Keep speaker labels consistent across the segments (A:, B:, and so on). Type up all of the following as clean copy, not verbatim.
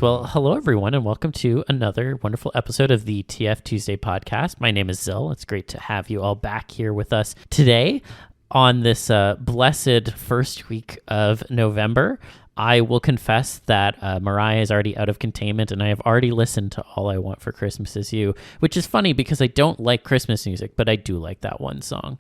A: Perfect. Well, hello, everyone, and welcome to another wonderful episode of the TFTuesday Podcast. My name is Zil. It's great to have you all back here with us today on this blessed first week of November. I will confess that Mariah is already out of containment, and I have already listened to All I Want for Christmas Is You, which is funny because I don't like Christmas music, but I do like that one song.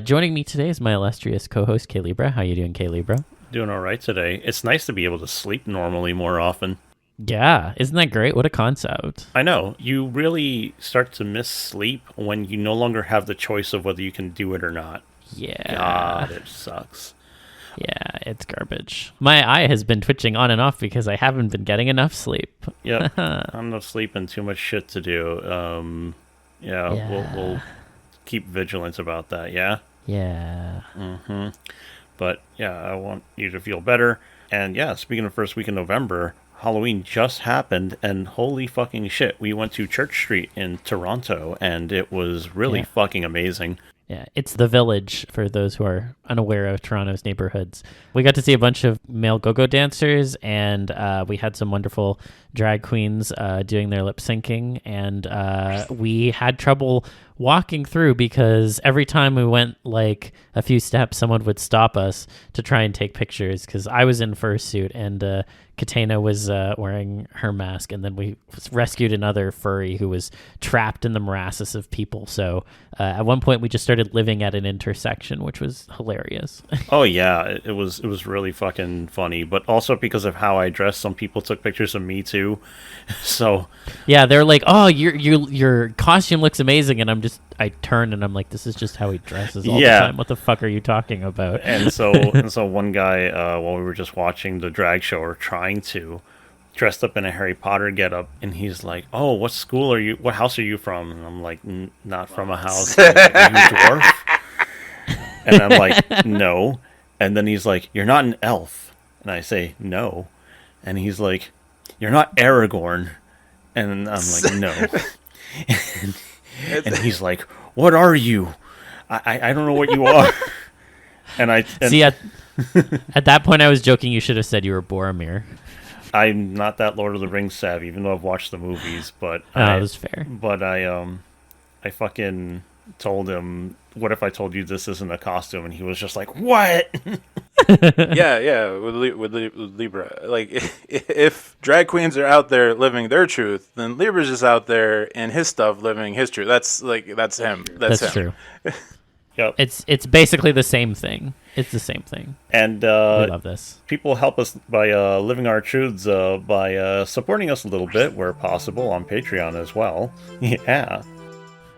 A: Joining me today is my illustrious co-host, K-Libra. How you doing, K-Libra?
B: Doing all right today. It's nice to be able to sleep normally more often.
A: Yeah, isn't that great? What a concept.
B: I know. You really start to miss sleep when you no longer have the choice of whether you can do it or not.
A: Yeah.
B: God, it sucks.
A: Yeah, it's garbage. My eye has been twitching on and off because I haven't been getting enough sleep.
B: Yep. Not enough sleep and too much shit to do. We'll keep vigilant about that, yeah?
A: Yeah.
B: Mm-hmm. But, yeah, I want you to feel better. And, yeah, speaking of first week in November, Halloween just happened, and holy fucking shit, we went to Church Street in Toronto, and it was really fucking amazing.
A: Yeah, it's the Village for those who are unaware of Toronto's neighborhoods. We got to see a bunch of male go-go dancers, and we had some wonderful drag queens doing their lip syncing, and we had trouble walking through because every time we went like a few steps, someone would stop us to try and take pictures because I was in fursuit and Katana was wearing her mask, and then we rescued another furry who was trapped in the morasses of people. So at one point we just started living at an intersection, which was hilarious.
B: Oh yeah, it was really fucking funny, but also because of how I dressed, some people took pictures of me too. So
A: yeah, they're like, "Oh, your costume looks amazing," and I turn and I'm like, "This is just how he dresses all the time. What the fuck are you talking about?"
B: And so one guy, while we were just watching the drag show or trying to, dressed up in a Harry Potter getup, and he's like, "Oh, what school are you? What house are you from?" And I'm like, "Not from a house." Like, "Are you dwarf?" And I'm like, "No." And then he's like, "You're not an elf." And I say, "No." And he's like, "You're not Aragorn." And I'm like, "No." And he's like, "What are you?" I don't know what you are.
A: See, at that point I was joking. You should have said you were Boromir.
B: I'm not that Lord of the Rings savvy, even though I've watched the movies. But
A: that was fair.
B: But I fucking told him, "What if I told you this isn't a costume?" And he was just like, "What?"
C: Yeah. With Libra, like if drag queens are out there living their truth, then Libra's just out there in his stuff living his truth. That's him. That's him.
A: True.
B: Yep.
A: It's basically the same thing. It's the same thing.
B: And
A: we love this.
B: People help us by living our truths by supporting us a little bit where possible on Patreon as well.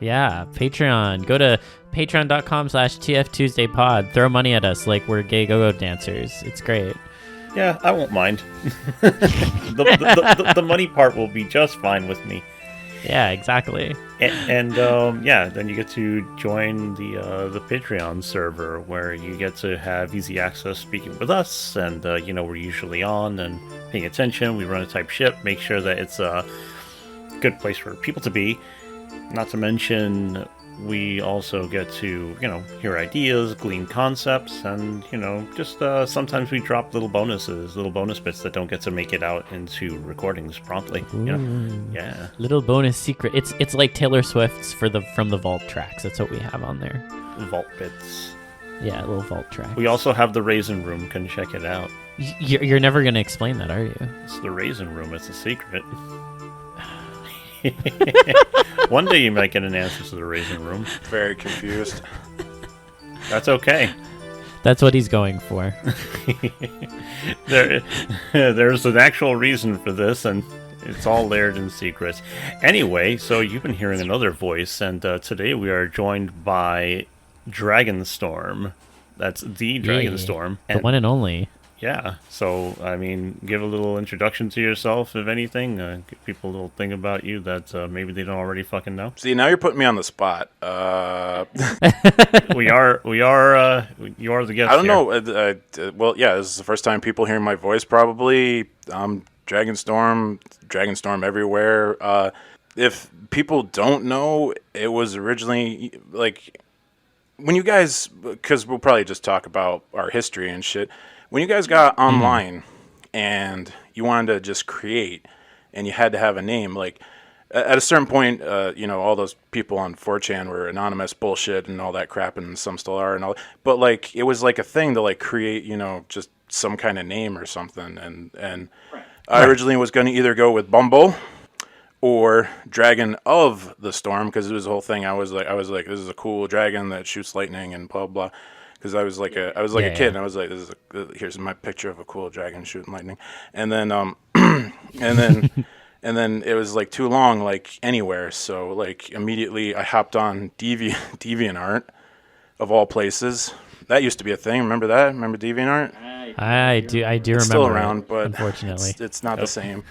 A: Yeah, Patreon. Go to patreon.com/TFTuesdayPod. Throw money at us like we're gay go-go dancers. It's great.
B: Yeah, I won't mind. the money part will be just fine with me.
A: Yeah, exactly.
B: And then you get to join the Patreon server where you get to have easy access speaking with us, and we're usually on and paying attention. We run a type ship, make sure that it's a good place for people to be. Not to mention, we also get to, hear ideas, glean concepts, and, just sometimes we drop little bonus bits that don't get to make it out into recordings promptly. Yeah.
A: Little bonus secret. It's like Taylor Swift's from the Vault tracks. That's what we have on there.
B: Vault bits.
A: Yeah, little Vault track.
B: We also have the Raisin Room. Can check it out.
A: You're never going to explain that, are you?
B: It's the Raisin Room. It's a secret. One day you might get an answer to the Raisin Room.
C: Very confused.
B: That's okay.
A: That's what he's going for.
B: There's an actual reason for this, and it's all layered in secrets. Anyway, so you've been hearing another voice, and today we are joined by Dragonstorm. That's the Dragonstorm.
A: The one and only.
B: Yeah, so, give a little introduction to yourself, if anything. Give people a little thing about you that maybe they don't already fucking know.
C: See, now you're putting me on the spot.
B: You are the guest.
C: I don't know. Well, yeah, this is the first time people hearing my voice, probably. Dragonstorm everywhere. If people don't know, it was originally, when you guys, because we'll probably just talk about our history and shit. When you guys got online and you wanted to just create, and you had to have a name. Like at a certain point, all those people on 4chan were anonymous bullshit and all that crap, and some still are and all. But like it was like a thing to like create, just some kind of name or something. And I originally was going to either go with Bumble or Dragon of the Storm, because it was the whole thing. I was like, this is a cool dragon that shoots lightning and blah blah. Because I was like a kid, and I was like, here's my picture of a cool dragon shooting lightning, and then and then it was like too long, like anywhere. So like immediately I hopped on DeviantArt, of all places. That used to be a thing. Remember that? Remember DeviantArt?
A: I do
C: It's
A: remember.
C: still around, but
A: unfortunately,
C: it's not the same.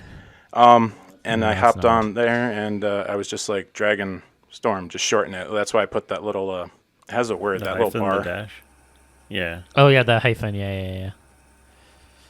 C: And
A: No,
C: I
A: it's
C: hopped
A: not.
C: on there, and I was just like Dragon Storm, just shorten it. That's why I put that little. It has a word,
B: The
C: that little
B: hyphen,
C: bar.
B: the dash. Yeah.
A: Oh yeah, the hyphen. Yeah.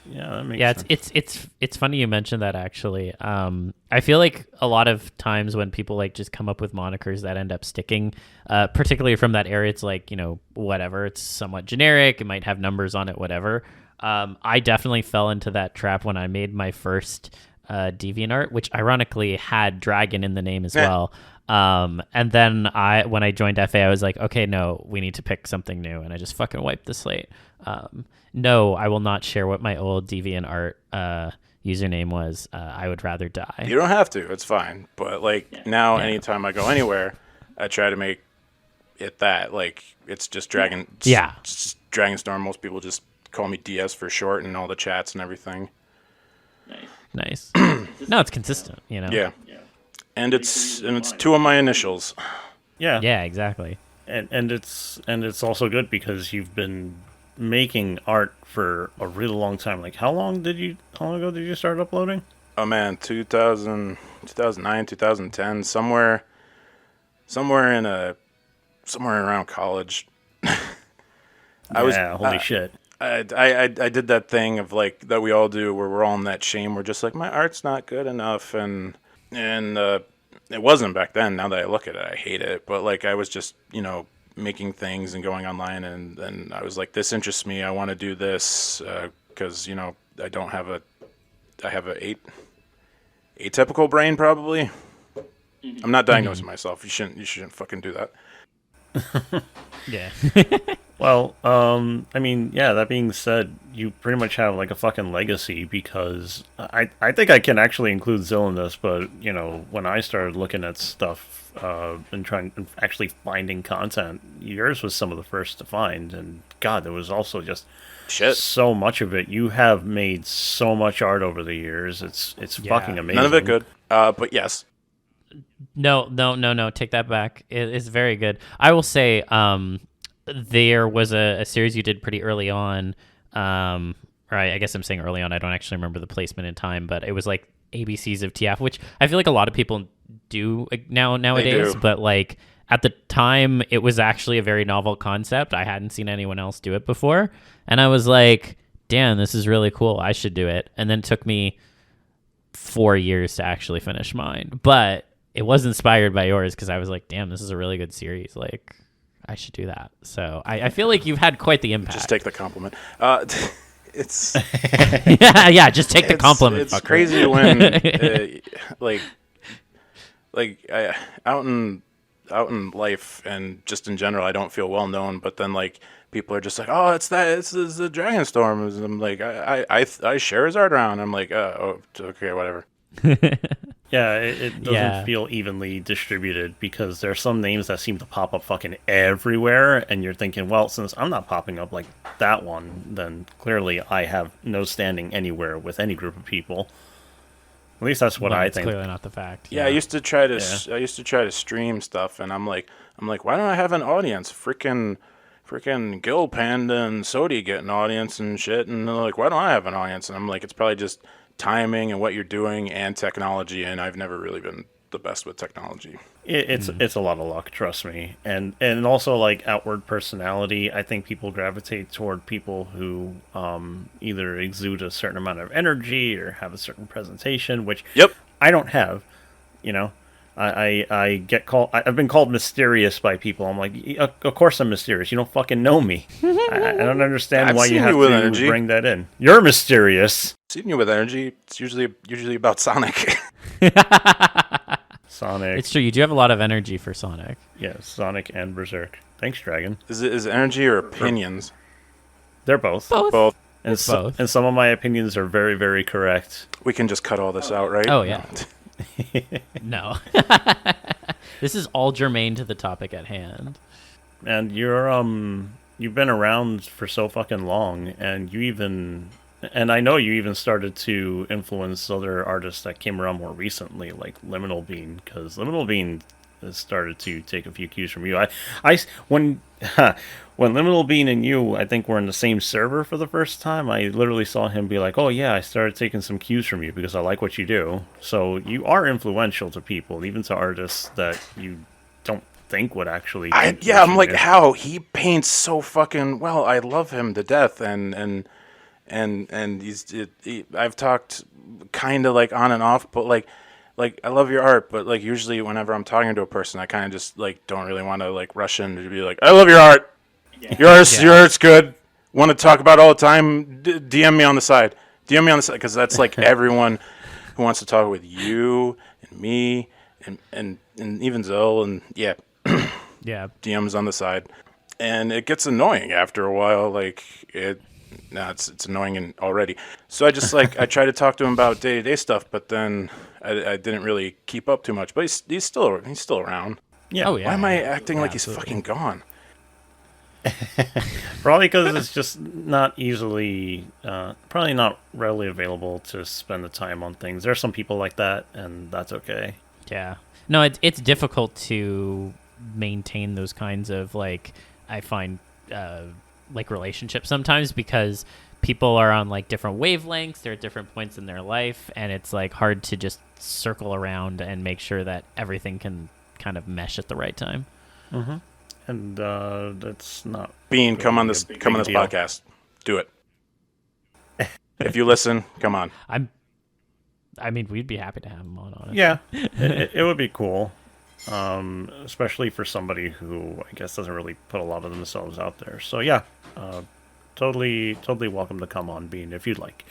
B: Yeah, that makes
A: Yeah,
B: sense.
A: it's funny you mentioned that actually. I feel like a lot of times when people like just come up with monikers that end up sticking, particularly from that area, it's like, whatever, it's somewhat generic, it might have numbers on it, whatever. I definitely fell into that trap when I made my first DeviantArt, which ironically had dragon in the name as well. And then when I joined FA, I was like, okay, no, we need to pick something new, and I just fucking wiped the slate. No, I will not share what my old DeviantArt username was. I would rather die.
C: You don't have to. It's fine. But now, anytime I go anywhere, I try to make it that. Like it's just Dragon.
A: Yeah.
C: Just Dragon Storm. Most people just call me DS for short, and all the chats and everything.
A: Nice. No, it's consistent.
C: Yeah. And it's two of my initials.
B: Yeah.
A: Yeah, exactly.
B: And it's also good because you've been making art for a really long time. Like how long ago did you start uploading?
C: Oh man, 2009, 2010, somewhere around college.
B: Holy shit.
C: I did that thing of like that we all do where we're all in that shame. We're just like, my art's not good enough, and it wasn't back then. Now that I look at it, I hate it. But like I was just making things and going online, and I was like, this interests me. I want to do this because I have a atypical brain probably. I'm not diagnosing myself. You shouldn't fucking do that.
A: Yeah.
B: Well, that being said, you pretty much have like a fucking legacy because I think I can actually include Zil in this, but when I started looking at stuff and actually finding content, yours was some of the first to find, and God, there was also just so much of it. You have made so much art over the years. It's fucking amazing.
C: None of it good, but yes.
A: No, take that back. It's very good. I will say, there was a series you did pretty early on. Or I guess I'm saying early on. I don't actually remember the placement in time, but it was like ABCs of TF, which I feel like a lot of people do nowadays.
C: do.
A: But like at the time, it was actually a very novel concept. I hadn't seen anyone else do it before, and I was like, "Damn, this is really cool. I should do it." And then it took me 4 years to actually finish mine, but it was inspired by yours because I was like, damn, this is a really good series. Like, I should do that. So I feel like you've had quite the impact.
C: Just take the compliment. It's
A: yeah, just take the compliment.
C: It's
A: fucker.
C: crazy when out in life and just in general, I don't feel well known. But then like people are just like, oh, it's the Dragon Storm. And I'm like, I share his art around. I'm like, oh, okay, whatever.
B: Yeah, it doesn't feel evenly distributed because there are some names that seem to pop up fucking everywhere, and you're thinking, well, since I'm not popping up like that one, then clearly I have no standing anywhere with any group of people. At least that's what I think.
A: Clearly not the fact.
C: Yeah, I used to try to stream stuff, and I'm like, why don't I have an audience? Freaking Gil Panda and Sodi get an audience and shit, and they're like, why don't I have an audience? And I'm like, it's probably just timing and what you're doing and technology, and I've never really been the best with technology.
B: It's a lot of luck, trust me, and also like outward personality. I think people gravitate toward people who either exude a certain amount of energy or have a certain presentation, which I don't have. I get called. I've been called mysterious by people. I'm like, of course I'm mysterious. You don't fucking know me. I don't understand why you have to bring that in. You're mysterious.
C: Seeing you with energy, it's usually about Sonic.
B: Sonic.
A: It's true. You do have a lot of energy for Sonic.
B: Yeah, Sonic and Berserk. Thanks, Dragon.
C: Is it energy or opinions?
B: They're both.
C: Both.
B: And,
A: both.
B: and some of my opinions are very, very correct.
C: We can just cut all this out, right?
A: Oh, yeah. No. This is all germane to the topic at hand.
B: And you've been around for so fucking long, and I know you even started to influence other artists that came around more recently, like Liminal Bean, because Liminal Bean has started to take a few cues from you. When Liminal Bean and you, I think, were in the same server for the first time, I literally saw him be like, "Oh yeah, I started taking some cues from you because I like what you do." So you are influential to people, even to artists that you don't think would actually.
C: I'm like, how he paints so fucking well. I love him to death, and I've talked kind of like on and off, but like I love your art, but like usually whenever I'm talking to a person, I kind of just like don't really want to like rush in to be like, I love your art. Your art's good. Want to talk about it all the time? DM me on the side. DM me on the side, because that's like everyone who wants to talk with you and me and even Zil and yeah. DMs on the side, and it gets annoying after a while. Like it's annoying already. So I just I try to talk to him about day-to-day stuff, but then I didn't really keep up too much. But he's still around.
B: Yeah.
A: Oh, yeah.
C: Why am I acting like
A: absolutely.
C: he's fucking gone?
B: Probably because it's just not easily, probably not readily available to spend the time on things. There are some people like that, and that's okay.
A: Yeah. No, it's difficult to maintain those kinds of I find relationships sometimes, because people are on different wavelengths. They're at different points in their life, and it's hard to just circle around and make sure that everything can kind of mesh at the right time.
B: Mm-hmm. And that's not.
C: Bean,
B: really
C: come on
B: a
C: this
B: big deal.
C: podcast. Do it. If you listen, come on.
A: We'd be happy to have him on it.
B: Yeah, it would be cool, especially for somebody who I guess doesn't really put a lot of themselves out there. So yeah, totally welcome to come on, Bean, if you'd like.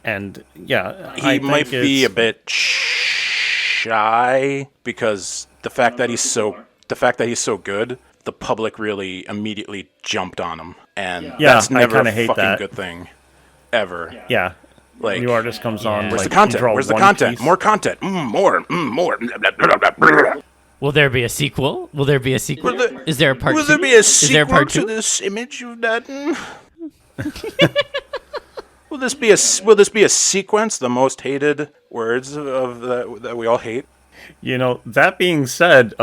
B: And yeah,
C: he might be a bit shy because the fact that he's so good, the public really immediately jumped on him, and that's never a fucking good thing, ever.
B: Yeah.
C: Like,
B: new artist comes on.
C: Where's the content? Where's the content?
B: Piece.
C: More content. More.
A: Will there be a sequel? Is there a part 2?
C: Will there be a
A: Is there a
C: sequel
A: part
C: to
A: 2?
C: this image you've done? Will this be a sequence? The most hated words of that we all hate.
B: You know, that being said,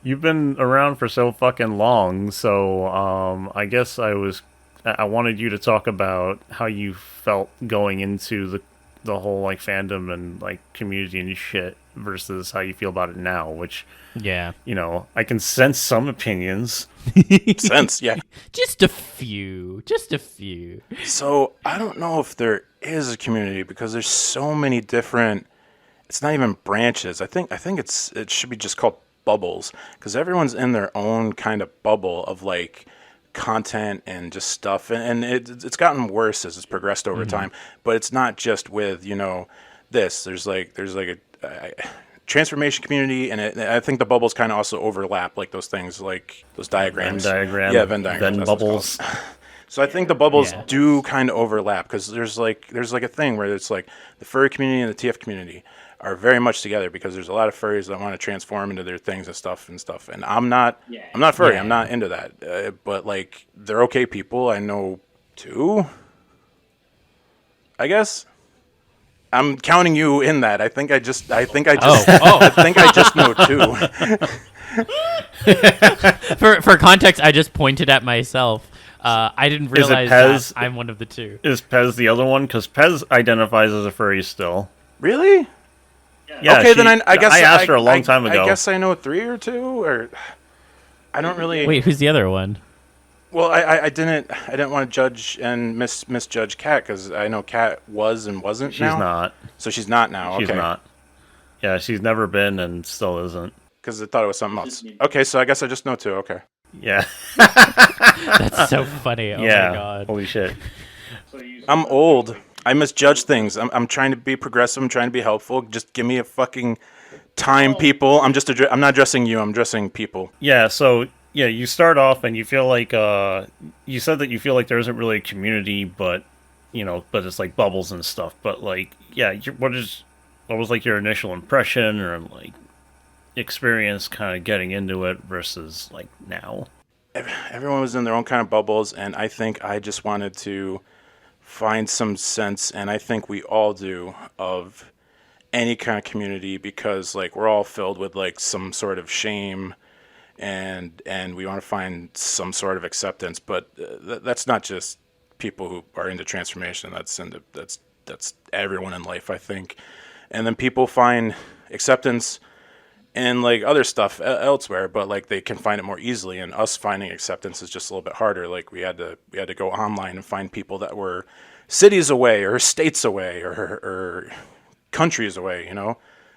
B: you've been around for so fucking long, so I guess I wanted you to talk about how you felt going into the whole fandom and community and shit versus how you feel about it now, which I can sense some opinions.
C: Yeah.
A: Just a few.
C: So I don't know if there is a community because there's so many different. It's not even branches. I think it should be just called bubbles, because everyone's in their own kind of bubble of content and just stuff, and it's gotten worse as it's progressed over time. But it's not just with this. There's a transformation community, and I think the bubbles kind of also overlap, those things, those diagrams.
B: Venn diagram.
C: Yeah, Venn diagrams.
B: Venn bubbles.
C: So I think the bubbles do kind of overlap, because there's a thing where it's the furry community and the TF community are very much together, because there's a lot of furries that want to transform into their things and stuff. And I'm not furry. I'm not into that. But they're okay people. I know too. I guess I'm counting you in that. I think I just I think I just know too.
A: For context, I just pointed at myself. I didn't realize that I'm one of the two.
B: Is Pez the other one? Because Pez identifies as a furry still.
C: Really?
B: Yeah,
C: okay, then I guess
B: I asked her a long time ago.
C: I guess I know 3 or 2, or I don't really.
A: Wait, who's the other one?
C: Well, I didn't want to judge and misjudge Kat, because I know Kat was and wasn't.
B: She's not.
C: So she's not now.
B: She's
C: okay.
B: not. Yeah, she's never been and still isn't.
C: Because I thought it was something else. Okay, so I guess I just know 2. Okay.
B: Yeah.
A: That's so funny. Oh my god.
B: Holy shit.
C: I'm old. I misjudge things. I'm trying to be progressive. I'm trying to be helpful. Just give me a fucking time, people. I'm not addressing you. I'm addressing people.
B: Yeah, so yeah, you start off and you feel like you said that you feel like there isn't really a community, but but it's like bubbles and stuff. But like, yeah, what was like your initial impression or like experience kind of getting into it versus like now?
C: Everyone was in their own kind of bubbles, and I think I just wanted to find some sense, and I think we all do, of any kind of community, because like we're all filled with like some sort of shame, and we want to find some sort of acceptance. But that's not just people who are into transformation. That's everyone in life, I think. And then people find acceptance in like other stuff elsewhere, but like they can find it more easily. And us finding acceptance is just a little bit harder. Like we had to go online and find people that were cities away or states away or countries away.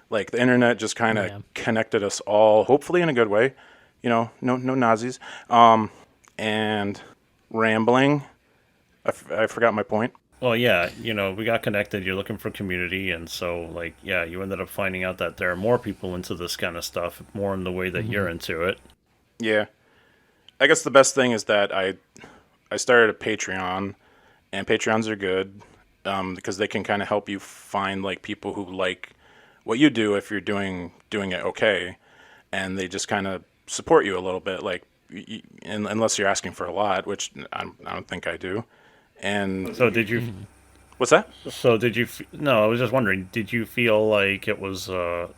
C: Like the internet just kind of connected us all, hopefully in a good way. No Nazis. And rambling. I forgot my point.
B: Well, yeah, we got connected. You're looking for community, and so, like, yeah, you ended up finding out that there are more people into this kind of stuff, more in the way that you're into it.
C: Yeah. I guess the best thing is that I started a Patreon, and Patreons are good because they can kind of help you find, like, people who like what you do if you're doing it okay, and they just kind of support you a little bit, like, unless you're asking for a lot, which I don't think I do. And
B: so did you?
C: What's that?
B: So did you? No, I was just wondering. Did you feel like it was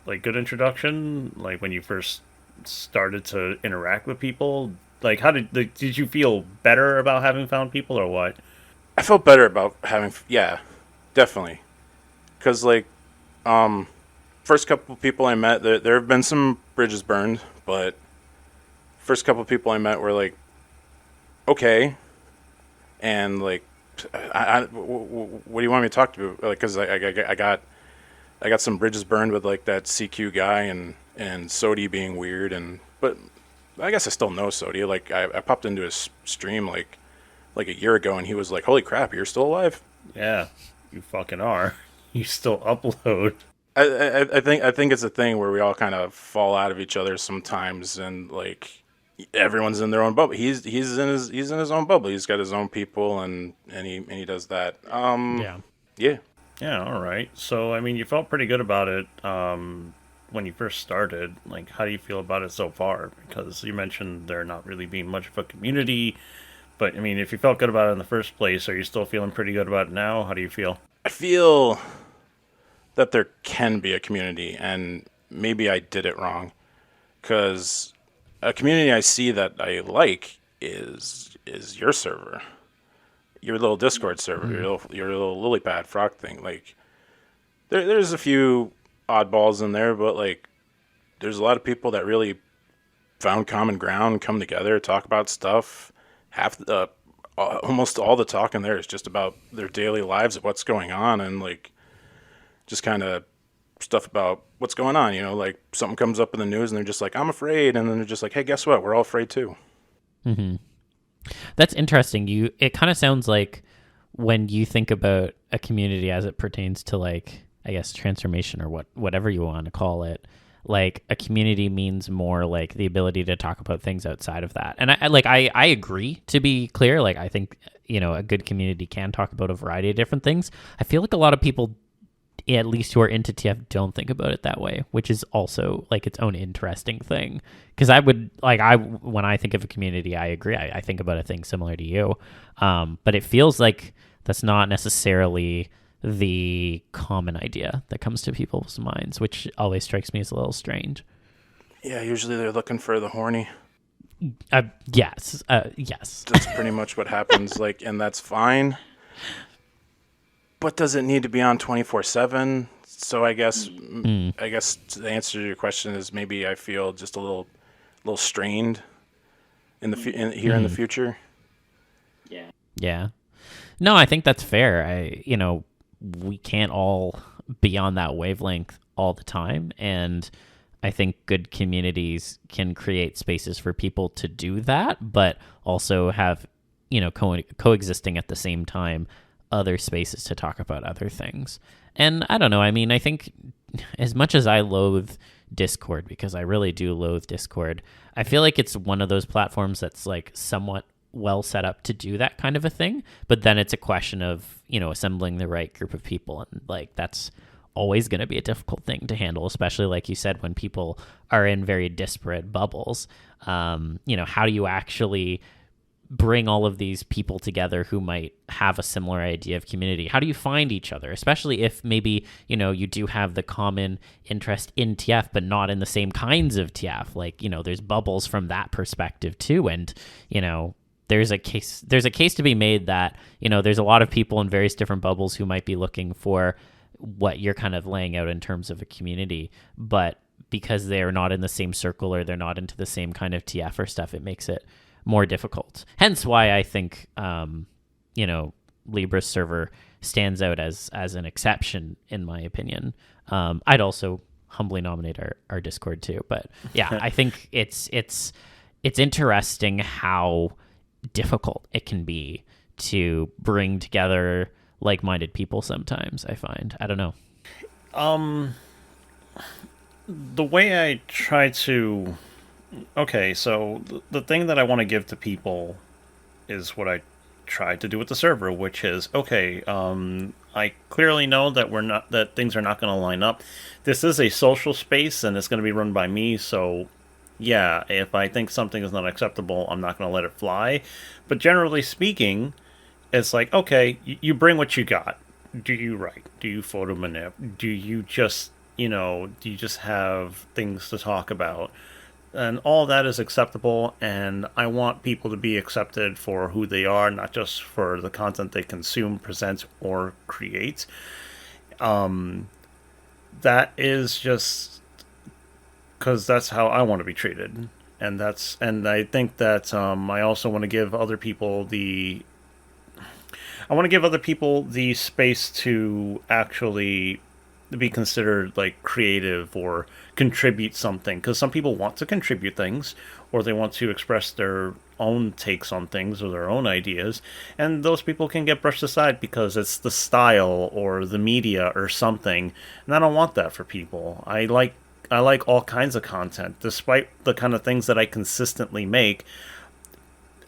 B: like good introduction? Like when you first started to interact with people, like how did you feel better about having found people or what?
C: I felt better about having, yeah, definitely, because like, first couple of people I met, there have been some bridges burned, but first couple of people I met were like, okay. And like, what do you want me to talk to? Like, cause I got some bridges burned with like that CQ guy and Sodi being weird, but I guess I still know Sodi. Like I popped into his stream like a year ago, and he was like, "Holy crap, you're still alive!"
B: Yeah, you fucking are. You still upload.
C: I think it's a thing where we all kind of fall out of each other sometimes, and like. Everyone's in their own bubble. He's in his own bubble. He's got his own people, and he does that. Yeah.
B: All right. So I mean, you felt pretty good about it when you first started. Like, how do you feel about it so far? Because you mentioned there not really being much of a community, but I mean, if you felt good about it in the first place, are you still feeling pretty good about it now? How do you feel?
C: I feel that there can be a community, and maybe I did it wrong, because a community I see that I like is your server, your little Discord server, your little lily pad frog thing. Like, there's a few oddballs in there, but like, there's a lot of people that really found common ground, come together, talk about stuff. Almost all the talk in there is just about their daily lives, of what's going on, and like, just kind of stuff about what's going on, like something comes up in the news and they're just like, I'm afraid. And then they're just like, hey, guess what? We're all afraid too.
A: Mm-hmm. That's interesting. It kind of sounds like when you think about a community as it pertains to like, I guess, transformation or whatever you want to call it, like a community means more like the ability to talk about things outside of that. And I agree, to be clear. Like, I think, a good community can talk about a variety of different things. I feel like a lot of people, at least who are into TF, don't think about it that way, which is also like its own interesting thing. Because when I think of a community, I agree. I think about a thing similar to you, but it feels like that's not necessarily the common idea that comes to people's minds, which always strikes me as a little strange.
C: Yeah, usually they're looking for the horny.
A: Yes.
C: That's pretty much what happens. Like, and that's fine. But does it need to be on 24/7? So I guess the answer to your question is maybe I feel just a little strained in the in the future.
A: Yeah. Yeah. No, I think that's fair. We can't all be on that wavelength all the time, and I think good communities can create spaces for people to do that, but also have coexisting at the same time other spaces to talk about other things. And I don't know. I mean, I think as much as I loathe Discord, because I really do loathe Discord, I feel like it's one of those platforms that's like somewhat well set up to do that kind of a thing. But then it's a question of, assembling the right group of people. And like, that's always going to be a difficult thing to handle, especially like you said, when people are in very disparate bubbles. How do you actually bring all of these people together who might have a similar idea of community? How do you find each other, especially if maybe, you do have the common interest in TF, but not in the same kinds of TF? Like, there's bubbles from that perspective too. And, there's a case to be made that, there's a lot of people in various different bubbles who might be looking for what you're kind of laying out in terms of a community, but because they're not in the same circle or they're not into the same kind of TF or stuff, it makes it more difficult. Hence why I think, Libra's server stands out as an exception, in my opinion. I'd also humbly nominate our Discord too. But yeah, I think it's interesting how difficult it can be to bring together like-minded people sometimes, I find. I don't know.
B: The way I try to... Okay, so the thing that I want to give to people is what I tried to do with the server, which is, okay, I clearly know that things are not going to line up. This is a social space, and it's going to be run by me, so yeah, if I think something is not acceptable, I'm not going to let it fly. But generally speaking, it's like, okay, you bring what you got. Do you write? Do you photo manip? Do you just, do you just have things to talk about? And all that is acceptable, and I want people to be accepted for who they are, not just for the content they consume, present, or create. That is just because that's how I want to be treated, and I think that I also want to give other people the space to actually be considered like creative or contribute something, because some people want to contribute things, or they want to express their own takes on things or their own ideas, and those people can get brushed aside because it's the style or the media or something, and I don't want that for people. I like all kinds of content, despite the kind of things that I consistently make.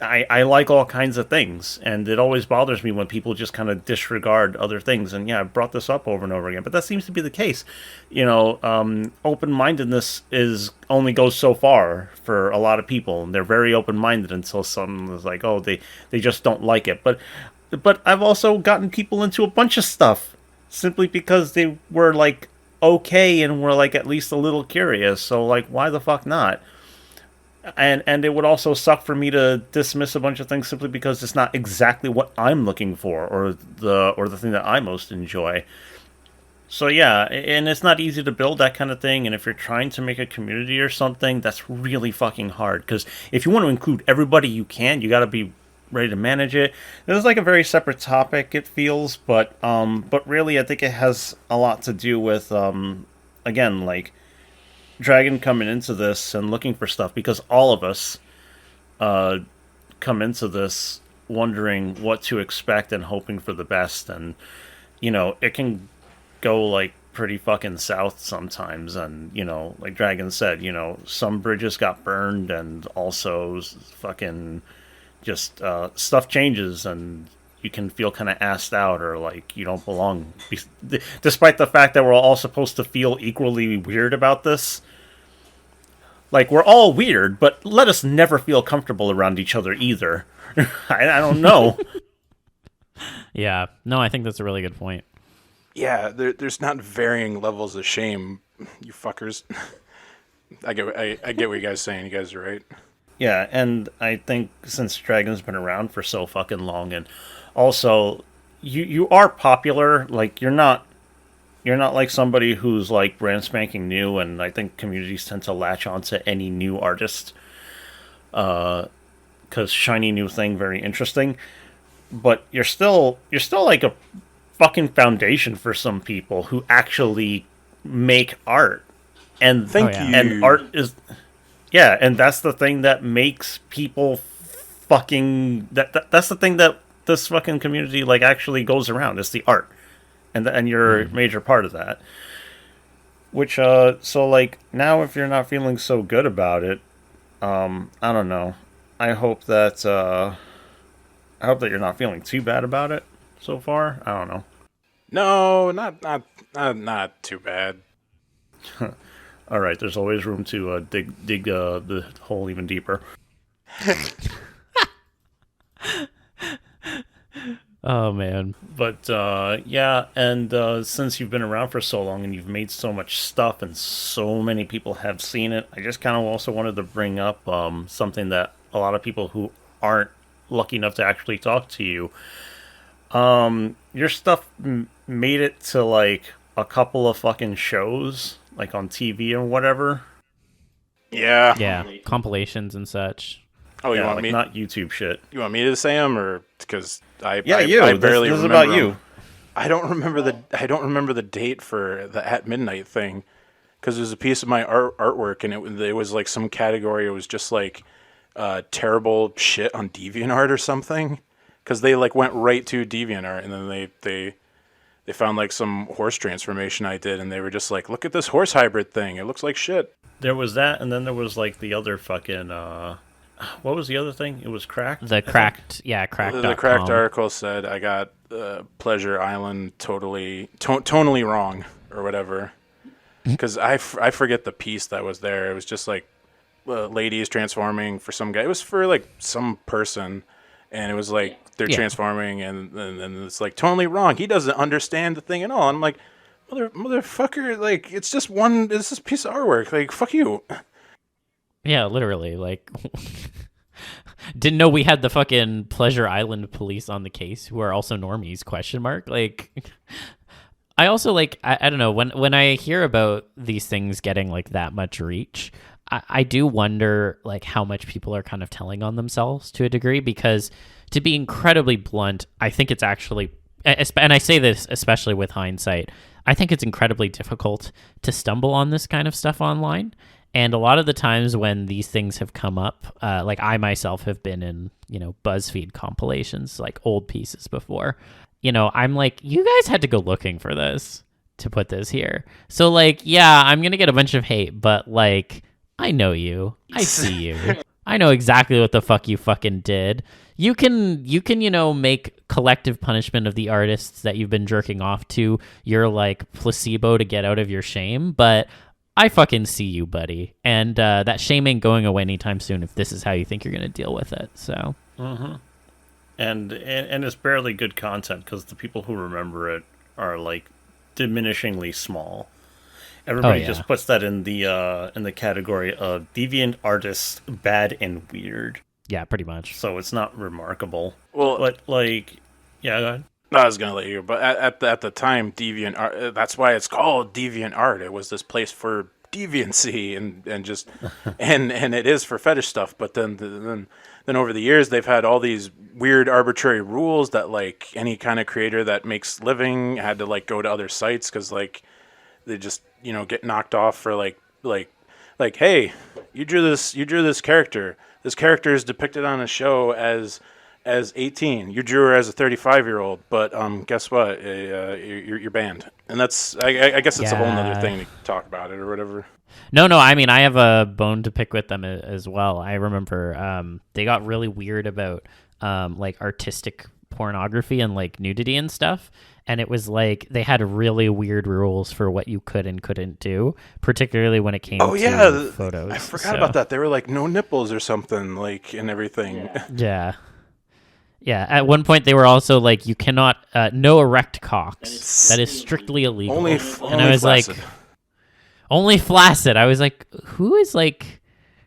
B: I like all kinds of things, and it always bothers me when people just kind of disregard other things. And yeah, I've brought this up over and over again, but that seems to be the case. Open-mindedness only goes so far for a lot of people, and they're very open-minded until someone is like, oh, they just don't like it. But I've also gotten people into a bunch of stuff simply because they were like okay and were like at least a little curious. So like, why the fuck not? And it would also suck for me to dismiss a bunch of things simply because it's not exactly what I'm looking for, or the thing that I most enjoy. So yeah, and it's not easy to build that kind of thing, and if you're trying to make a community or something, that's really fucking hard, because if you want to include everybody you can, you got to be ready to manage it. This is like a very separate topic, it feels, but really I think it has a lot to do with, again, like, Dragon coming into this and looking for stuff, because all of us come into this wondering what to expect and hoping for the best, and it can go like pretty fucking south sometimes, and like Dragon said, some bridges got burned, and also fucking just stuff changes, and you can feel kind of assed out, or like you don't belong, despite the fact that we're all supposed to feel equally weird about this. Like, we're all weird, but let us never feel comfortable around each other either. I don't know.
A: Yeah. No, I think that's a really good point.
C: Yeah, there's not varying levels of shame, you fuckers. I get what you guys are saying. You guys are right.
B: Yeah, and I think since Dragon's been around for so fucking long, and also, you are popular, like, you're not like somebody who's like brand spanking new, and I think communities tend to latch onto any new artist, because shiny new thing, very interesting. But you're still like a fucking foundation for some people who actually make art, and
C: thank you.
B: And art is, yeah, and that's the thing that makes people fucking that's the thing that this fucking community like actually goes around. It's the art, and you're a major part of that. Which so like now if you're not feeling so good about it, I don't know. I hope that you're not feeling too bad about it so far. I don't know.
C: No, not too bad.
B: All right, there's always room to dig the hole even deeper.
A: Oh man.
B: But yeah, and since you've been around for so long and you've made so much stuff and so many people have seen it, I just kind of also wanted to bring up something that a lot of people who aren't lucky enough to actually talk to you, your stuff made it to like a couple of fucking shows, like on TV and whatever.
C: Yeah.
A: Yeah, compilations and such.
C: Oh, you
B: Yeah,
C: want
B: like
C: me?
B: not YouTube shit.
C: You want me to say them, or because I
B: you.
C: barely
B: This is
C: remember
B: about you.
C: 'em. I don't remember the date for the At Midnight thing, because it was a piece of my artwork, and it was like some category. It was just like terrible shit on DeviantArt or something, because they like went right to DeviantArt, and then they found like some horse transformation I did, and they were just like, look at this horse hybrid thing. It looks like shit.
B: There was that, and then there was like the other fucking what was the other thing? It was cracked.
A: The cracked, yeah, cracked.
C: The cracked article said I got Pleasure Island tonally wrong or whatever, because I forget the piece that was there. It was just like ladies transforming for some guy. It was for like some person, and it was like they're transforming, and it's like totally wrong. He doesn't understand the thing at all. I'm like, motherfucker, like it's just a piece of artwork. Like fuck you.
A: Yeah, literally, like, didn't know we had the fucking Pleasure Island police on the case, who are also normies, question mark. Like, I also, like, I don't know, when I hear about these things getting, like, that much reach, I do wonder, like, how much people are kind of telling on themselves to a degree, because, to be incredibly blunt, I think it's actually, and I say this especially with hindsight, I think it's incredibly difficult to stumble on this kind of stuff online. And a lot of the times when these things have come up, like I myself have been in, BuzzFeed compilations, like old pieces before, I'm like, you guys had to go looking for this to put this here. So like, yeah, I'm going to get a bunch of hate, but like, I know you. I see you. I know exactly what the fuck you fucking did. You can, make collective punishment of the artists that you've been jerking off to your like placebo to get out of your shame, but I fucking see you, buddy. And that shame ain't going away anytime soon if this is how you think you're going to deal with it. So,
B: And it's barely good content because the people who remember it are like diminishingly small. Everybody just puts that in the category of deviant artists, bad and weird.
A: Yeah, pretty much.
B: So it's not remarkable.
C: Well,
B: but like, yeah, go ahead.
C: I was gonna let you, but at the time, deviant art. That's why it's called deviant art. It was this place for deviancy and just and it is for fetish stuff. But then over the years, they've had all these weird arbitrary rules that like any kind of creator that makes living had to like go to other sites because like they just get knocked off for like hey, you drew this character. This character is depicted on a show as 18. You drew her as a 35-year-old, but guess what? You're banned. And that's I guess it's a whole other thing to talk about it or whatever.
A: No, I mean, I have a bone to pick with them as well. I remember they got really weird about like artistic pornography and like nudity and stuff. And it was like they had really weird rules for what you could and couldn't do, particularly when it came to photos.
C: I forgot about that. They were like no nipples or something, like, and everything.
A: Yeah. Yeah, at one point they were also like, you cannot, no erect cocks. That is strictly illegal.
C: Only
A: and I was
C: flaccid.
A: like, only flaccid. I was like, who is like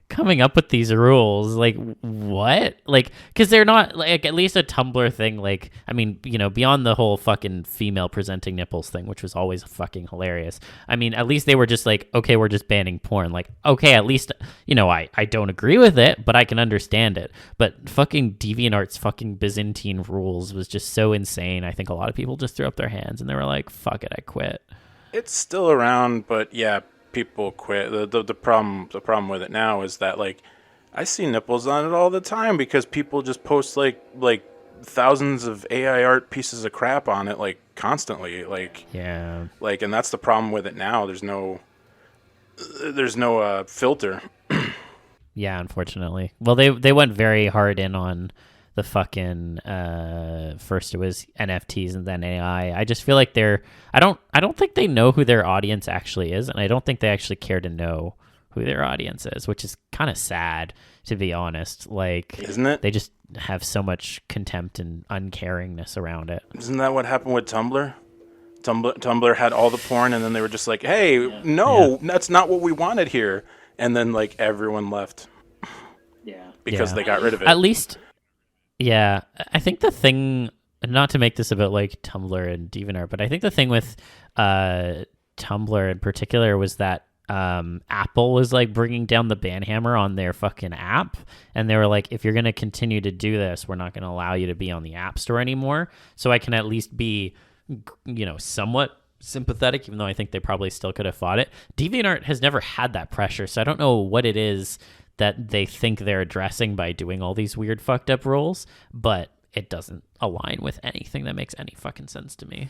A: coming up with these rules? Like, what? Like, because they're not like at least a Tumblr thing. Like, I mean, beyond the whole fucking female presenting nipples thing, which was always fucking hilarious. I mean, at least they were just like, okay, we're just banning porn. Like, okay, at least, I don't agree with it, but I can understand it. But fucking DeviantArt's fucking Byzantine rules was just so insane. I think a lot of people just threw up their hands and they were like, fuck it, I quit. It's
C: still around, but yeah, people quit. The problem with it now is that like I see nipples on it all the time because people just post like thousands of AI art pieces of crap on it, like, constantly. Like,
A: Yeah.
C: like, and that's the problem with it now. There's no filter.
A: Yeah, unfortunately. Well, they went very hard in on the fucking first it was NFTs and then AI. I just feel like I don't think they know who their audience actually is, and I don't think they actually care to know who their audience is, which is kind of sad, to be honest. Like,
C: Isn't it?
A: They just have so much contempt and uncaringness around it.
C: Isn't that what happened with Tumblr? Tumblr had all the porn, and then they were just like, "Hey, no, that's not what we wanted here." And then like everyone left.
B: Yeah.
C: Because they got rid of it.
A: At least, yeah. I think the thing, not to make this about like Tumblr and DeviantArt, but I think the thing with Tumblr in particular was that Apple was like bringing down the ban hammer on their fucking app, and they were like, if you're going to continue to do this, we're not going to allow you to be on the App Store anymore. So I can at least be, somewhat sympathetic, even though I think they probably still could have fought it. DeviantArt has never had that pressure, so I don't know what it is that they think they're addressing by doing all these weird fucked up rules, but it doesn't align with anything that makes any fucking sense to me.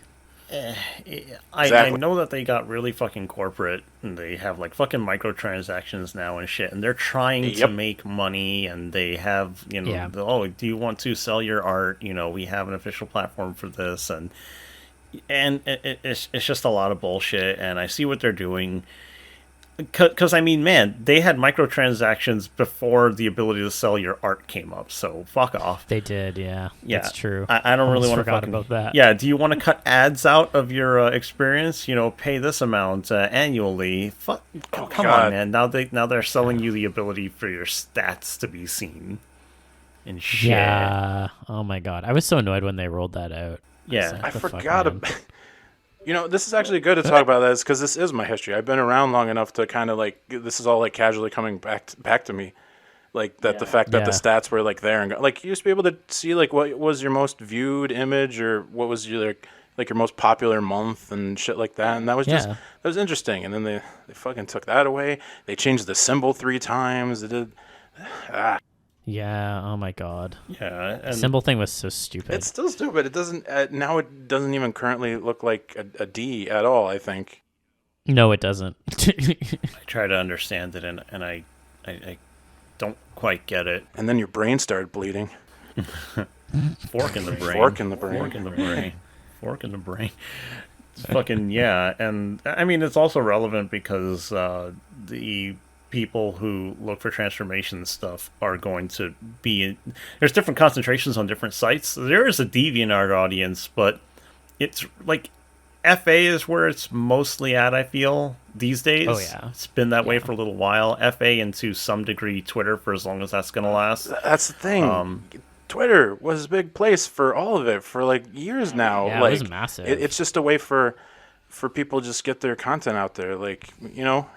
B: I know that they got really fucking corporate, and they have like fucking microtransactions now and shit, and they're trying to make money, and they have, oh, do you want to sell your art? We have an official platform for this, and it's just a lot of bullshit, and I see what they're doing. Because, I mean, man, they had microtransactions before the ability to sell your art came up, so fuck off.
A: They did, yeah. That's true.
B: I don't really want to
A: forgot about that.
B: Yeah, do you want to cut ads out of your experience? Pay this amount annually. Come on, man. Now they're selling you the ability for your stats to be seen and shit.
A: Yeah. Oh my god, I was so annoyed when they rolled that out.
B: Yeah,
C: I forgot about. This is actually good to talk about this because this is my history. I've been around long enough to kind of like, this is all like casually coming back to me. Like that the fact that the stats were like there and like you used to be able to see like what was your most viewed image or what was your like your most popular month and shit like that. And that was that was interesting. And then they fucking took that away. They changed the symbol 3 times. They did.
A: Yeah, oh my god.
B: Yeah,
A: the symbol thing was so stupid.
C: It's still stupid. It doesn't now. It doesn't even currently look like a D at all. I think.
A: No, it doesn't.
B: I try to understand it, and I don't quite get it.
C: And then your brain started bleeding.
B: Fork in the brain.
C: Fork in the brain.
B: Fork in the brain. Fork in the brain. It's fucking and I mean it's also relevant because the people who look for transformation stuff are going to be there's different concentrations on different sites. There is a DeviantArt audience, but it's like FA is where it's mostly at, I feel, these days.
A: Oh yeah,
B: it's been that way for a little while. FA and to some degree Twitter for as long as that's gonna last.
C: That's the thing. Twitter was a big place for all of it for like years now.
A: Yeah,
C: like,
A: it was massive.
C: It's just a way for people to just get their content out there. Like,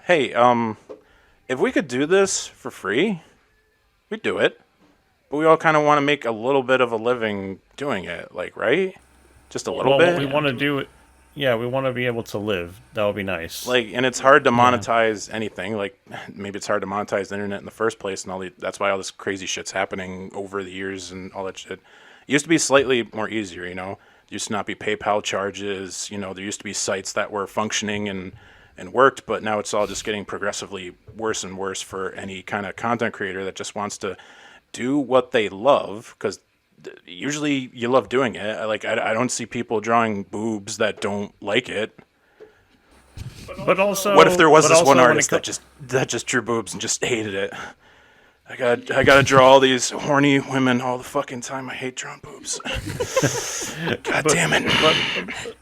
C: hey, if we could do this for free, we'd do it. But we all kind of want to make a little bit of a living doing it, like, right? Just a little bit.
B: We want to do it. Yeah, we want to be able to live. That would be nice.
C: Like, and it's hard to monetize anything. Like, maybe it's hard to monetize the internet in the first place, and that's why all this crazy shit's happening over the years and all that shit. It used to be slightly more easier, There used to not be PayPal charges. There used to be sites that were functioning and worked, but now it's all just getting progressively worse and worse for any kind of content creator that just wants to do what they love, because usually you love doing it. Like, I don't see people drawing boobs that don't like it.
B: But also,
C: what if there was this one artist that just drew boobs and just hated it? I gotta draw all these horny women all the fucking time. I hate drawing boobs. God damn it.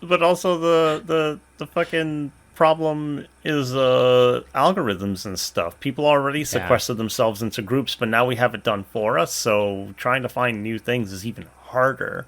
B: But also the fucking problem is algorithms and stuff. People already sequestered themselves into groups, but now we have it done for us, so trying to find new things is even harder.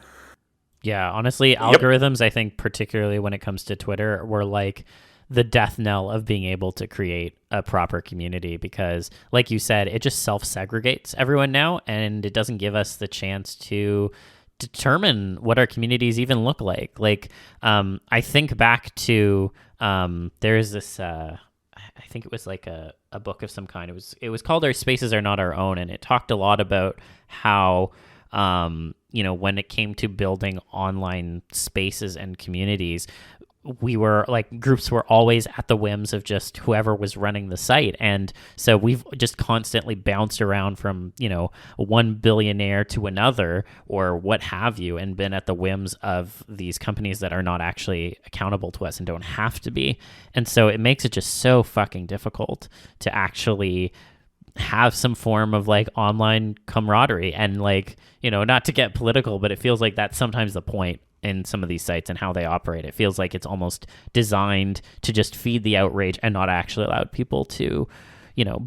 A: Yeah, honestly, algorithms, I think, particularly when it comes to Twitter, were like the death knell of being able to create a proper community, because, like you said, it just self-segregates everyone now, and it doesn't give us the chance to determine what our communities even look like. Like, I think back to there's this I think it was like a book of some kind. It was called Our Spaces Are Not Our Own, and it talked a lot about how when it came to building online spaces and communities, we were like, groups were always at the whims of just whoever was running the site. And so we've just constantly bounced around from, one billionaire to another or what have you, and been at the whims of these companies that are not actually accountable to us and don't have to be. And so it makes it just so fucking difficult to actually have some form of like online camaraderie. And like, not to get political, but it feels like that's sometimes the point in some of these sites and how they operate. It feels like it's almost designed to just feed the outrage and not actually allow people to,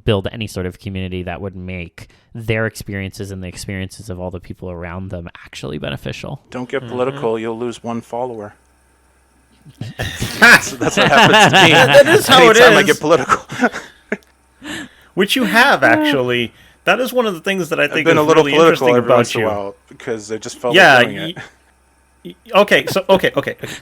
A: build any sort of community that would make their experiences and the experiences of all the people around them actually beneficial.
C: Don't get political, you'll lose one follower. that's what happens to me.
B: That is how it is.
C: Anytime I get political.
B: Which you have, actually. That is one of the things that I think
C: I've been
B: is
C: a little
B: really
C: political
B: interesting
C: every
B: about
C: once in
B: you.
C: a while because I just felt like doing it.
B: Okay.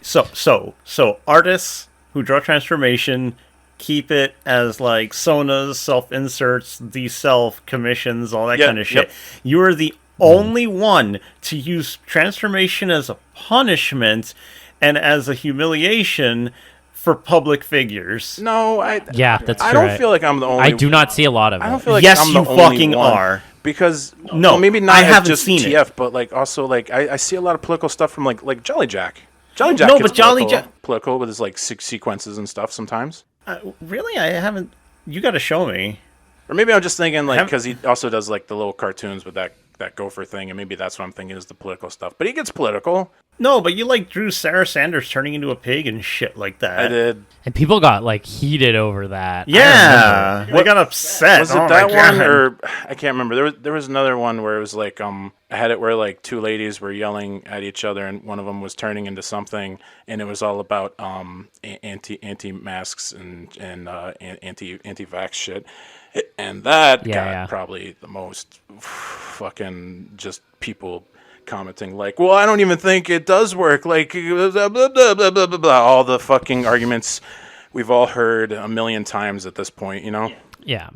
B: So artists who draw transformation keep it as like sonas, self-inserts, de-self, commissions, all that kind of shit.
C: Yep.
B: You are the only one to use transformation as a punishment and as a humiliation for public figures.
C: No,
A: that's
C: I
A: true.
C: don't feel like I'm the only.
A: I do not see a lot of it.
C: I don't feel like
B: Yes,
C: I'm
B: you
C: the only
B: fucking
C: one.
B: are.
C: Because
B: No,
C: maybe not
B: I haven't
C: just
B: seen
C: TF,
B: it.
C: but like also like I see a lot of political stuff from like Jolly Jack. Jolly Jack
B: No,
C: gets
B: but Jolly
C: political with his like sequences and stuff sometimes.
B: Really? I haven't... You got to show me.
C: Or maybe I'm just thinking like because he also does like the little cartoons with that gopher thing, and maybe that's what I'm thinking is the political stuff. But he gets political.
B: No, but you like drew Sarah Sanders turning into a pig and shit like that.
C: I did.
A: And people got like heated over that.
B: Yeah, they got upset.
C: Was it that one or I can't remember. There was another one where it was like I had it where like two ladies were yelling at each other and one of them was turning into something and it was all about anti masks and anti-vax shit. And that got probably the most fucking just people commenting like, well, I don't even think it does work. Like, blah, blah, blah, blah, blah, blah, blah. All the fucking arguments we've all heard a million times at this point,
A: Yeah.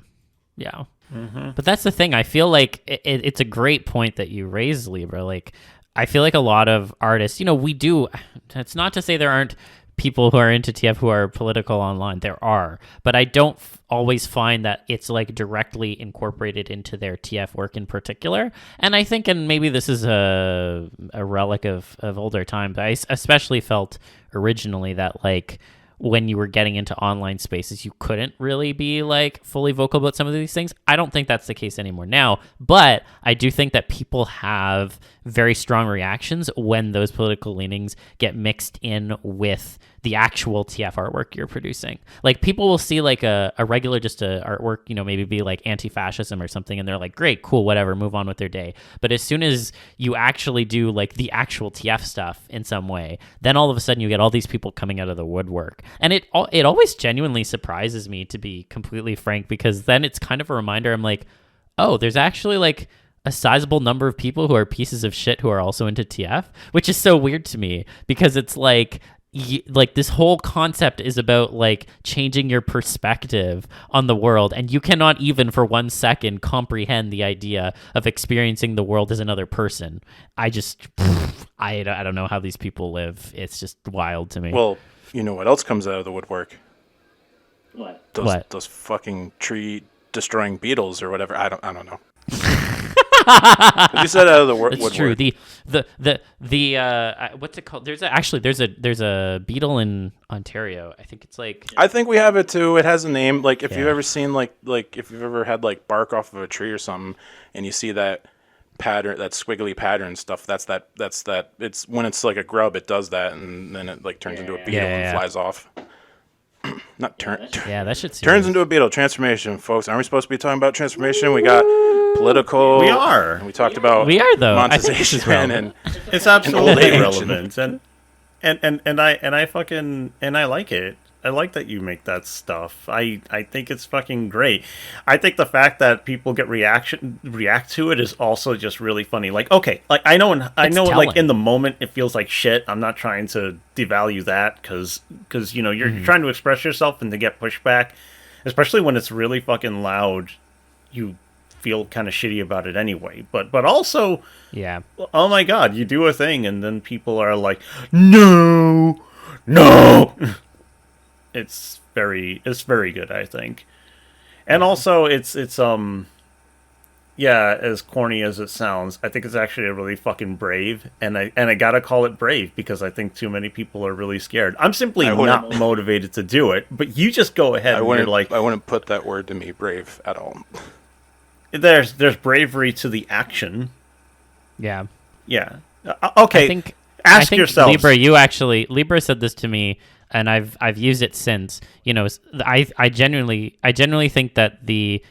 A: Mm-hmm. But that's the thing. I feel like it's a great point that you raised, Libra. Like, I feel like a lot of artists, we do. It's not to say there aren't people who are into TF who are political online. There are, but I don't always find that it's like directly incorporated into their TF work in particular. And I think, and maybe this is a relic of older times, I especially felt originally that like when you were getting into online spaces, you couldn't really be like fully vocal about some of these things. I don't think that's the case anymore now, but I do think that people have very strong reactions when those political leanings get mixed in with the actual TF artwork you're producing. Like people will see like a regular just a artwork, maybe be like anti-fascism or something, and they're like, great, cool, whatever, move on with their day. But as soon as you actually do like the actual TF stuff in some way, then all of a sudden you get all these people coming out of the woodwork. And it always genuinely surprises me, to be completely frank, because then it's kind of a reminder. I'm like, oh, there's actually like a sizable number of people who are pieces of shit who are also into TF, which is so weird to me because it's like this whole concept is about like changing your perspective on the world, and you cannot even for 1 second comprehend the idea of experiencing the world as another person. I don't know how these people live. It's just wild to me.
C: Well, you know what else comes out of the woodwork?
B: What?
C: Those fucking tree destroying beetles or whatever. I don't know. You said out of the woodwork.
A: It's true. The what's it called? There's a beetle in Ontario. I think it's like.
C: I think we have it too. It has a name. Like if you've ever seen like if you've ever had like bark off of a tree or something, and you see that pattern, that squiggly pattern stuff. That's that. It's when it's like a grub, it does that, and then it like turns into a beetle and flies off. Not turn.
A: Yeah, that shit
C: turns into a beetle. Transformation, folks. Aren't we supposed to be talking about transformation? We got political.
B: We are.
C: And we talked about.
A: We are though.
C: Monetization and
B: it's absolutely
C: and
B: relevant, and I like it. I like that you make that stuff. I think it's fucking great. I think the fact that people react to it is also just really funny. Like, okay, like I know like in the moment it feels like shit. I'm not trying to devalue that because you're trying to express yourself and to get pushback, especially when it's really fucking loud. You feel kind of shitty about it anyway. But also,
A: Yeah.
B: oh my god, you do a thing and then people are like, no. It's very good, I think. And also it's yeah, as corny as it sounds, I think it's actually a really fucking brave, and I gotta call it brave because I think too many people are really scared. I'm simply not motivated to do it, but you just go ahead.
C: I wouldn't put that word to me, brave, at all.
B: There's bravery to the action.
A: Yeah.
B: Yeah. Okay. Ask yourself.
A: Libra said this to me, and I've used it since. You know, I genuinely think that the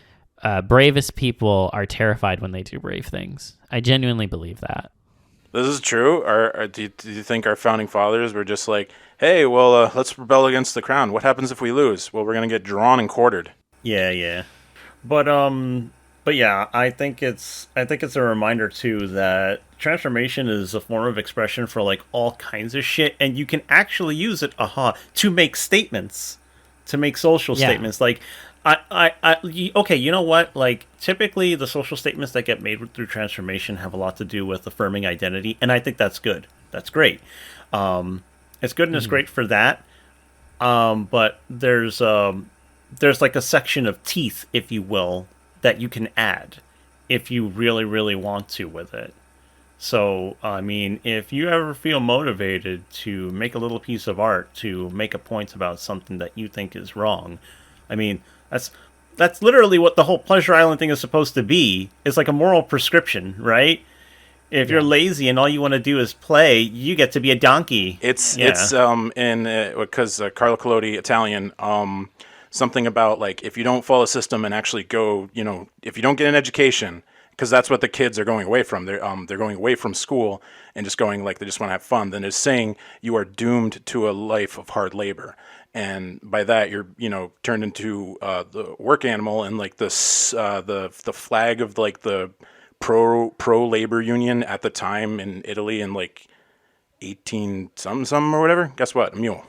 A: bravest people are terrified when they do brave things. I genuinely believe that.
C: This is true. Do you think our founding fathers were just like, hey, well, let's rebel against the crown. What happens if we lose? Well, we're gonna get drawn and quartered.
B: Yeah. But yeah, I think it's a reminder too that transformation is a form of expression for like all kinds of shit, and you can actually use it to make statements, to make social statements. Like okay, you know what? Like, typically the social statements that get made through transformation have a lot to do with affirming identity, and I think that's good. That's great. It's good and it's great for that. But there's like a section of teeth, if you will, that you can add if you really, really want to with it. So, I mean, if you ever feel motivated to make a little piece of art to make a point about something that you think is wrong, I mean, that's literally what the whole Pleasure Island thing is supposed to be. It's like a moral prescription, right? If you're lazy and all you want to do is play, you get to be a donkey.
C: It's because Carlo Collodi, Italian, something about like if you don't follow a system and actually go, you know, if you don't get an education, because that's what the kids are going away from. They're going away from school and just going like they just want to have fun. Then it's saying you are doomed to a life of hard labor. And by that, you're, you know, turned into the work animal, and like this, the flag of like the pro labor union at the time in Italy in like 18 something or whatever. Guess what? A mule.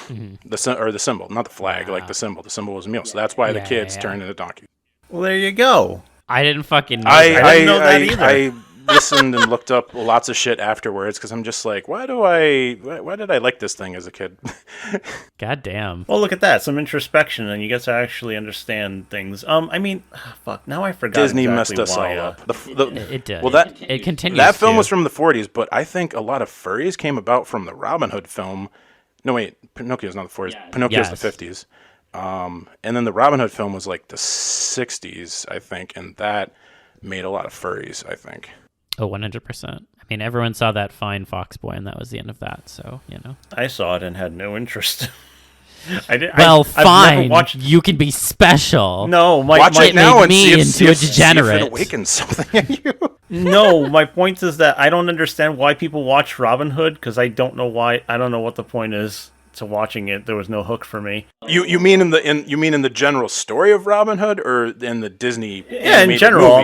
C: Mm-hmm. The symbol, not the flag, like the symbol. The symbol was a mule, so that's why the kids turned into donkeys.
B: Well, there you go.
A: I didn't fucking know
B: that. I didn't know that either.
C: I listened and looked up lots of shit afterwards because I'm just like, why did I like this thing as a kid?
A: God damn.
B: Well, look at that. Some introspection, and you get to actually understand things. I mean, fuck, now I forgot
C: Disney
B: exactly
C: messed us
B: why,
C: all up.
A: It did.
C: Well,
A: it continues.
C: That film was from the 40s, but I think a lot of furries came about from the Robin Hood film. No, wait, Pinocchio's not the 40s. Yeah. Pinocchio's the 50s. And then the Robin Hood film was like the 60s, I think, and that made a lot of furries, I think.
A: Oh, 100%. I mean, everyone saw that fine fox boy, and that was the end of that. So, you know.
B: I saw it and had no interest.
A: Fine. You can be special.
B: No,
C: watch it now and see
A: into a degenerate.
C: See if it awakens something in you.
B: No, my point is that I don't understand why people watch Robin Hood, because I don't know why. I don't know what the point is to watching it. There was no hook for me.
C: You mean in the general story of Robin Hood, or in the Disney?
B: Yeah, in general. Movie?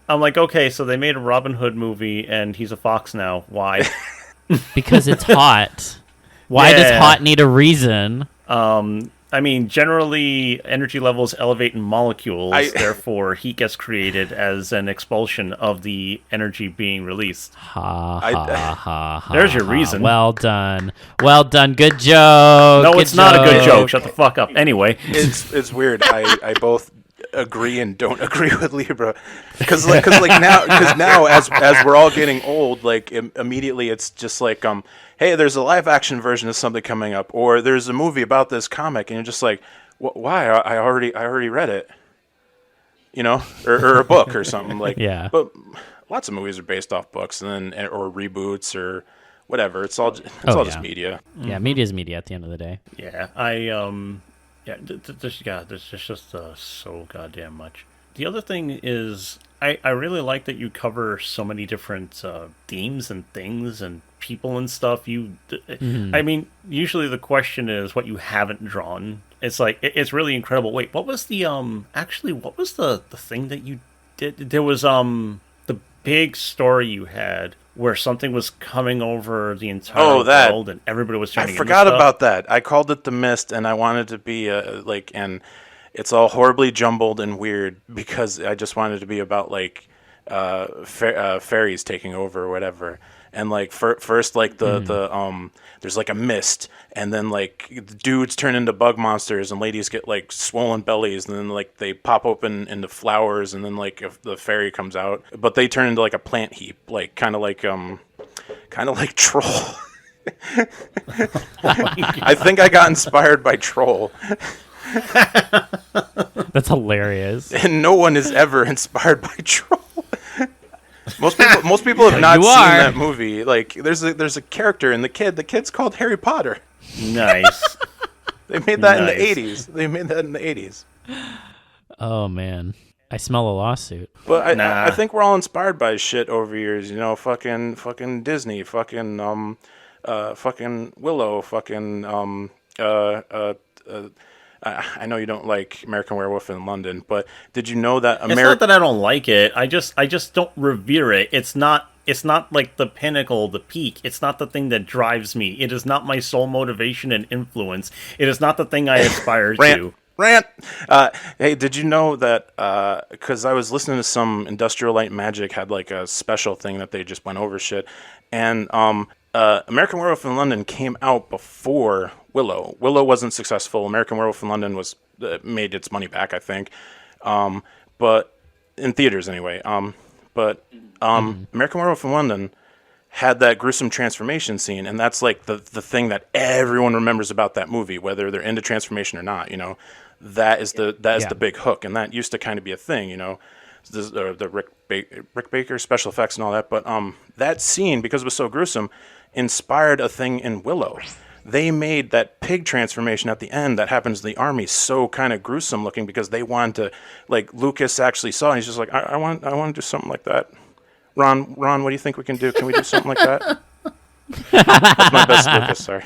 B: I'm like, okay, so they made a Robin Hood movie, and he's a fox now. Why?
A: Because it's hot. Why does hot need a reason?
B: I mean, generally, energy levels elevate in molecules, therefore heat gets created as an expulsion of the energy being released. There's your reason.
A: Well done. Good joke.
B: No, it's not a good joke. Shut the fuck up. Anyway.
C: It's weird. I both agree and don't agree with Libra, because now as we're all getting old, like immediately it's just like hey, there's a live action version of something coming up, or there's a movie about this comic, and you're just like, why? I already read it, you know, or a book or something like.
A: Yeah.
C: But lots of movies are based off books, and then or reboots or whatever. It's all just media.
A: Yeah, media is media at the end of the day.
B: Yeah, there's just so goddamn much. The other thing is, I really like that you cover so many different themes and things and people and stuff. I mean, usually the question is what you haven't drawn. It's like, it's really incredible. Wait, what was the thing that you did? There was the big story you had where something was coming over the entire world and everybody was turning.
C: I forgot about that. I called it The Mist, and I wanted to be it's all horribly jumbled and weird because I just wanted it to be about like fairies taking over or whatever. And like first, like the there's like a mist, and then like the dudes turn into bug monsters, and ladies get like swollen bellies, and then like they pop open into flowers, and then like if the fairy comes out, but they turn into like a plant heap, like kind of like Troll. I think I got inspired by Troll.
A: That's hilarious.
C: And no one is ever inspired by Troll. Most people have not
A: You
C: seen
A: are.
C: that movie. Like, there's a character in the kid's called Harry Potter.
B: Nice.
C: They made that
B: Nice.
C: in the 80s.
A: Oh man, I smell a lawsuit.
C: But
B: Nah.
C: I think we're all inspired by shit over years. You know, fucking Disney, fucking Willow, fucking I know you don't like American Werewolf in London, but did you know that
B: It's not that I don't like it. I just don't revere it. It's not like the pinnacle, the peak. It's not the thing that drives me. It is not my sole motivation and influence. It is not the thing I aspire to.
C: Rant. Hey, did you know that? Because I was listening to some Industrial Light and Magic had like a special thing that they just went over shit, and American Werewolf in London came out before Willow. Willow wasn't successful. American Werewolf in London was made its money back, I think, but in theaters anyway. American Werewolf in London had that gruesome transformation scene, and that's like the thing that everyone remembers about that movie, whether they're into transformation or not. You know, that is the big hook, and that used to kind of be a thing. You know, the Rick Baker special effects and all that. But that scene, because it was so gruesome, inspired a thing in Willow. They made that pig transformation at the end that happens in the army so kind of gruesome looking because they wanted to, like, Lucas actually saw it, and he's just like, I want to do something like that. Ron, what do you think we can do? Can we do something like that? That's my best Lucas, sorry.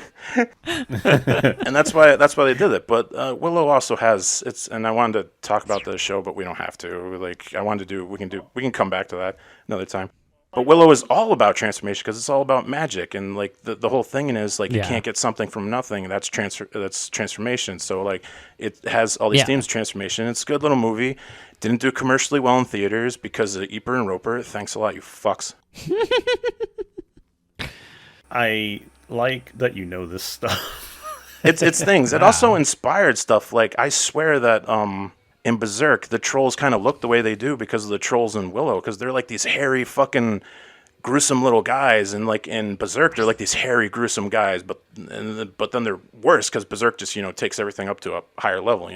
C: And that's why they did it. But Willow also has and I wanted to talk about the show, but we don't have to. Like, we can come back to that another time. But Willow is all about transformation because it's all about magic, and like the whole thing is like you can't get something from nothing. That's transformation. So like it has all these themes of transformation. It's a good little movie. Didn't do commercially well in theaters because of Eper and Roper. Thanks a lot, you fucks.
B: I like that you know this stuff.
C: It's things. It also inspired stuff. Like, I swear that in Berserk, the trolls kind of look the way they do because of the trolls in Willow, because they're like these hairy fucking gruesome little guys, and like in Berserk they're like these hairy gruesome guys, but then they're worse because Berserk just takes everything up to a higher level.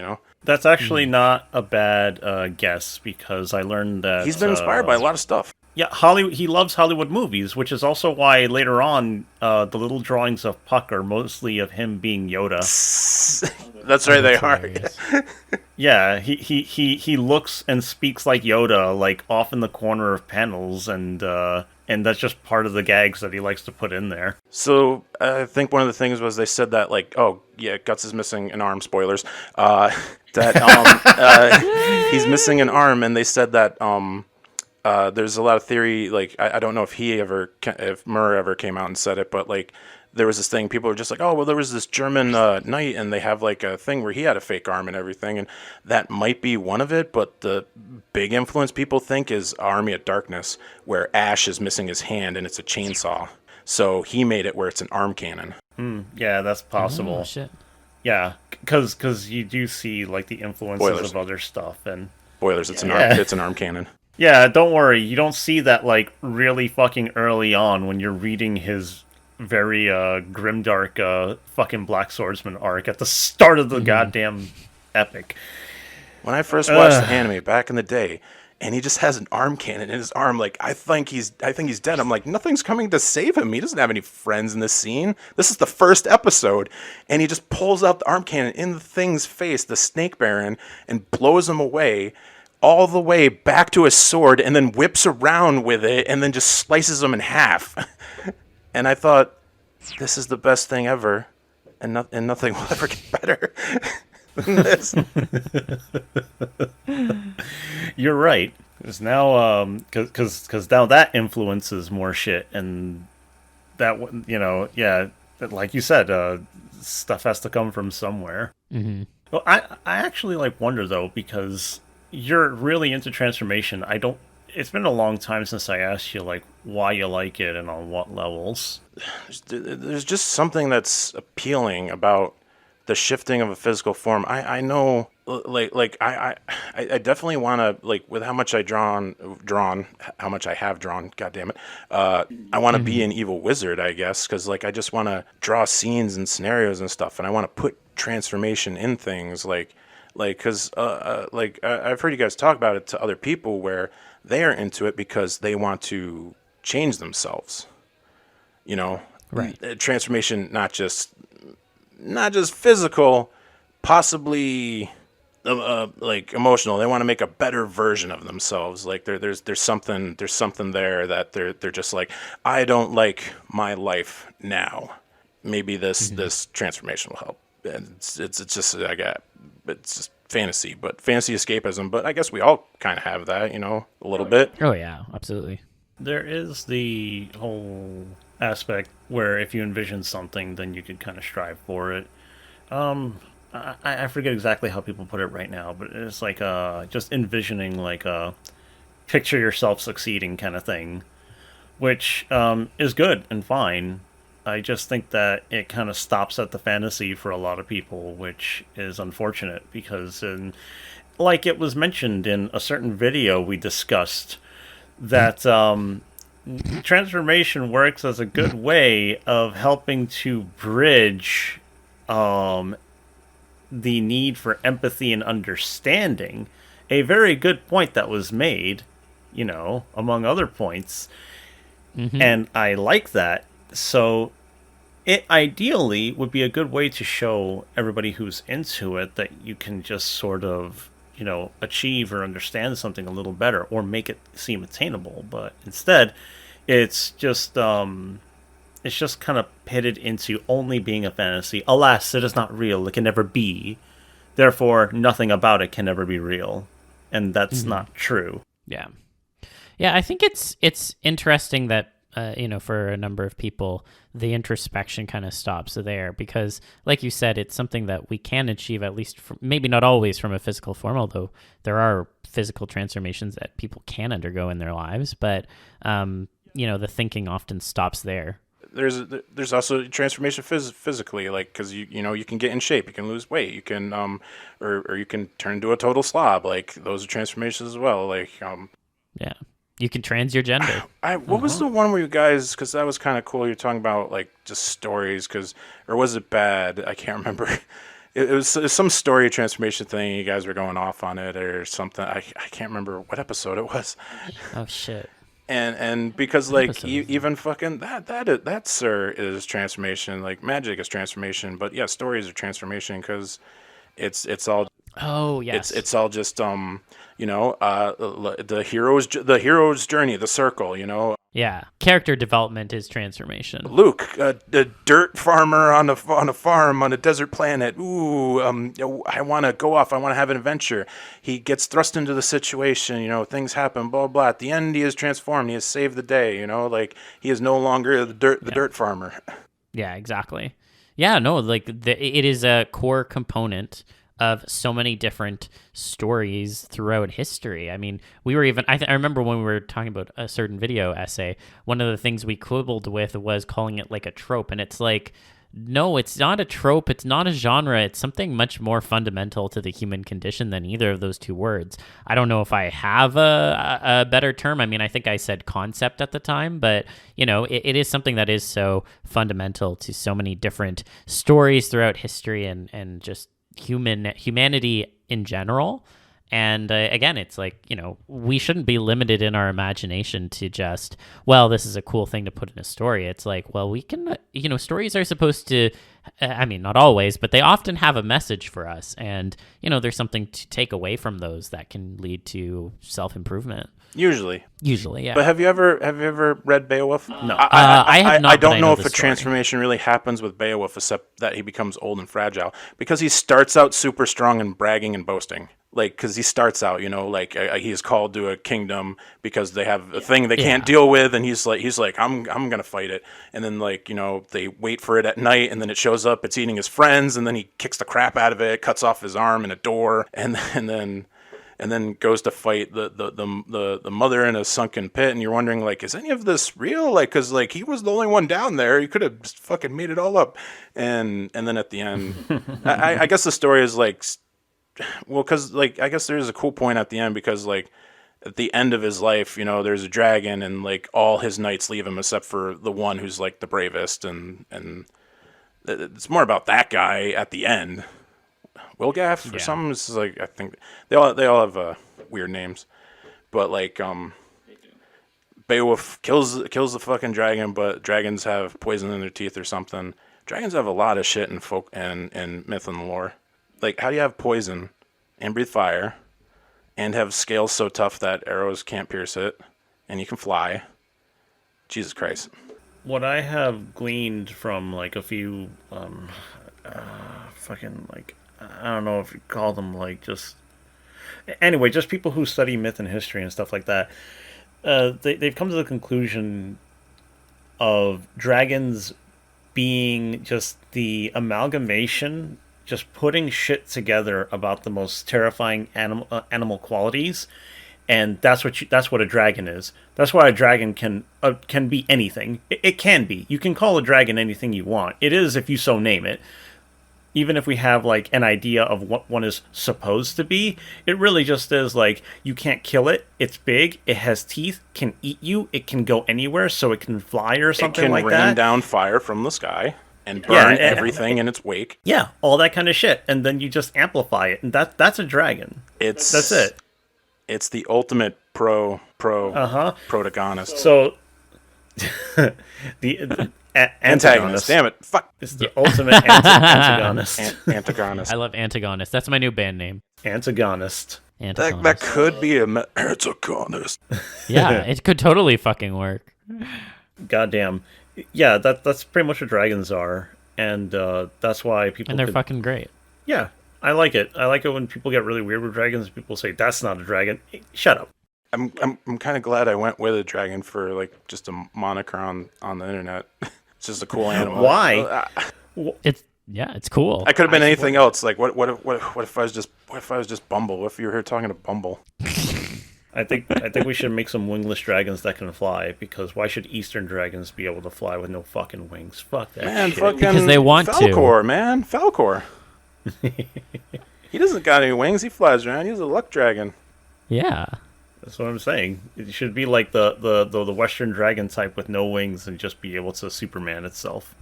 B: That's actually not a bad guess, because I learned that
C: he's been inspired by a lot of stuff.
B: Yeah, he loves Hollywood movies, which is also why later on the little drawings of Puck are mostly of him being Yoda.
C: That's right, they are.
B: Yeah, he looks and speaks like Yoda, like off in the corner of panels, and that's just part of the gags that he likes to put in there.
C: So I think one of the things was they said that, like, oh yeah, Guts is missing an arm. Spoilers. He's missing an arm, and they said that there's a lot of theory. Like, I don't know if Murr ever came out and said it, but like, there was this thing, people were just like, oh, well, there was this German knight, and they have like a thing where he had a fake arm and everything, and that might be one of it, but the big influence people think is Army of Darkness, where Ash is missing his hand and it's a chainsaw. So he made it where it's an arm cannon.
B: Yeah, that's possible.
A: Oh, shit.
B: Yeah, because you do see like the influences of other stuff. And
C: Spoilers, it's an arm cannon.
B: Yeah, don't worry, you don't see that like really fucking early on when you're reading his very grimdark fucking Black Swordsman arc at the start of the goddamn epic.
C: When I first watched the anime back in the day, and he just has an arm cannon in his arm, like, I think he's dead. I'm like, nothing's coming to save him. He doesn't have any friends in this scene. This is the first episode, and he just pulls out the arm cannon in the thing's face, the Snake Baron, and blows him away all the way back to his sword, and then whips around with it, and then just slices him in half. And I thought, this is the best thing ever, and nothing will ever get better than this.
B: You're right. Because now, because now that influences more shit, and that like you said, stuff has to come from somewhere.
A: Mm-hmm.
B: Well, I actually like wonder though, because you're really into transformation. I don't. It's been a long time since I asked you like why you like it and on what levels.
C: There's just something that's appealing about the shifting of a physical form. I know, I definitely want to, like, with how much how much I have drawn, god damn it, I want to be an evil wizard, I guess, because, like, I just want to draw scenes and scenarios and stuff, and I want to put transformation in things, because, I've heard you guys talk about it to other people where they are into it because they want to change themselves,
A: Right.
C: Transformation, not just physical, possibly like emotional. They want to make a better version of themselves. Like there's something there that they're just like, I don't like my life now. Maybe this transformation will help. And it's just it's just fantasy, but fantasy escapism. But I guess we all kind of have that, a little bit.
A: Oh yeah, absolutely.
B: There is the whole aspect where if you envision something, then you could kind of strive for it. I forget exactly how people put it right now, but it's like just envisioning like a picture yourself succeeding kind of thing, which is good and fine. I just think that it kind of stops at the fantasy for a lot of people, which is unfortunate because, like it was mentioned in a certain video we discussed, that transformation works as a good way of helping to bridge the need for empathy and understanding. A very good point that was made, among other points. And I like that. So it ideally would be a good way to show everybody who's into it that you can just sort of, achieve or understand something a little better or make it seem attainable. But instead, it's just kind of pitted into only being a fantasy. Alas, it is not real. It can never be. Therefore, nothing about it can ever be real. And that's not true.
A: Yeah. Yeah, I think it's interesting that, for a number of people, the introspection kind of stops there because, like you said, it's something that we can achieve, at least maybe not always from a physical form, although there are physical transformations that people can undergo in their lives. But, the thinking often stops there.
C: There's also transformation physically, like, because you can get in shape, you can lose weight, you can or you can turn into a total slob. Like, those are transformations as well. Like,
A: yeah, you can trans your gender.
C: What was the one where you guys? Because that was kind of cool. You're talking about like just stories, or was it bad? I can't remember. It was some story transformation thing. You guys were going off on it or something. I can't remember what episode it was.
A: Oh shit.
C: And because like even fucking that sir is transformation. Like magic is transformation, but yeah, stories are transformation because it's all.
A: Oh yes.
C: It's all just the hero's journey, the circle.
A: Yeah, character development is transformation.
C: Luke, the dirt farmer on a farm on a desert planet. Ooh, I want to go off. I want to have an adventure. He gets thrust into the situation. Things happen. Blah blah. At the end, he is transformed. He has saved the day. Like he is no longer the dirt farmer.
A: Yeah, exactly. Yeah, no, like it is a core component of so many different stories throughout history. I mean, we were even, I remember when we were talking about a certain video essay, one of the things we quibbled with was calling it like a trope. And it's like, no, it's not a trope. It's not a genre. It's something much more fundamental to the human condition than either of those two words. I don't know if I have a better term. I mean, I think I said concept at the time, but it is something that is so fundamental to so many different stories throughout history and just humanity in general. And again, it's like, we shouldn't be limited in our imagination to just, well, this is a cool thing to put in a story. It's like, well, we can, stories are supposed to, I mean, not always, but they often have a message for us. And, there's something to take away from those that can lead to self-improvement.
C: Usually,
A: yeah.
C: But have you ever read Beowulf?
A: No, I have not.
C: I don't know if
A: a
C: transformation really happens with Beowulf, except that he becomes old and fragile because he starts out super strong and bragging and boasting. Like, because he starts out, he's called to a kingdom because they have a thing they can't deal with, and he's like, I'm gonna fight it, and then they wait for it at night, and then it shows shows up, it's eating his friends, and then he kicks the crap out of it, cuts off his arm in a door, and then goes to fight the mother in a sunken pit, and you're wondering, like, is any of this real? Like, because, like, he was the only one down there. He could have just fucking made it all up. And then at the end, I guess the story is, like, well, because, like, I guess there's a cool point at the end, because, like, at the end of his life, you know, there's a dragon, and, like, all his knights leave him except for the one who's, like, the bravest, and it's more about that guy at the end. Wilgaff or something. It's like, I think they all have weird names, but like Beowulf kills the fucking dragon, but dragons have poison in their teeth or something. Dragons have a lot of shit in folk and myth and lore. Like, how do you have poison and breathe fire and have scales so tough that arrows can't pierce it, and you can fly? Jesus Christ.
B: What I have gleaned from like a few fucking, like, I don't know if you call them, like, just anyway, just people who study myth and history and stuff like that. They've come to the conclusion of dragons being just the amalgamation, just putting shit together about the most terrifying animal qualities, and that's what a dragon is. That's why a dragon can be anything. It can be. You can call a dragon anything you want. It is, if you so name it. Even if we have, like, an idea of what one is supposed to be, it really just is, like, you can't kill it. It's big. It has teeth. Can eat you. It can go anywhere, so it can fly or something like that.
C: It can rain down fire from the sky and burn everything in its wake.
B: Yeah, all that kind of shit. And then you just amplify it, and that's a dragon. That's it.
C: It's the ultimate protagonist.
B: So, the
C: antagonist. Damn it. Fuck.
B: It's the ultimate antagonist.
C: Antagonist.
A: I love Antagonist. That's my new band name.
B: Antagonist.
C: That could be antagonist.
A: Yeah, it could totally fucking work.
B: Goddamn. Yeah, that's pretty much what dragons are. And that's why people...
A: And they're fucking great.
B: Yeah, I like it. I like it when people get really weird with dragons. People say, that's not a dragon. Hey, shut up.
C: I'm kind of glad I went with a dragon for, like, just a moniker on the internet. It's just a cool animal.
B: Why?
A: It's cool.
C: I could have been anything else. Like, what if I was just Bumble? What if you were here talking to Bumble?
B: I think we should make some wingless dragons that can fly, because why should Eastern dragons be able to fly with no fucking wings? Fuck that shit.
C: Fucking
A: because they want
C: Falcor, man. Falcor. He doesn't got any wings. He flies around. He's a luck dragon.
A: Yeah.
B: That's what I'm saying. It should be like the Western dragon type with no wings and just be able to Superman itself.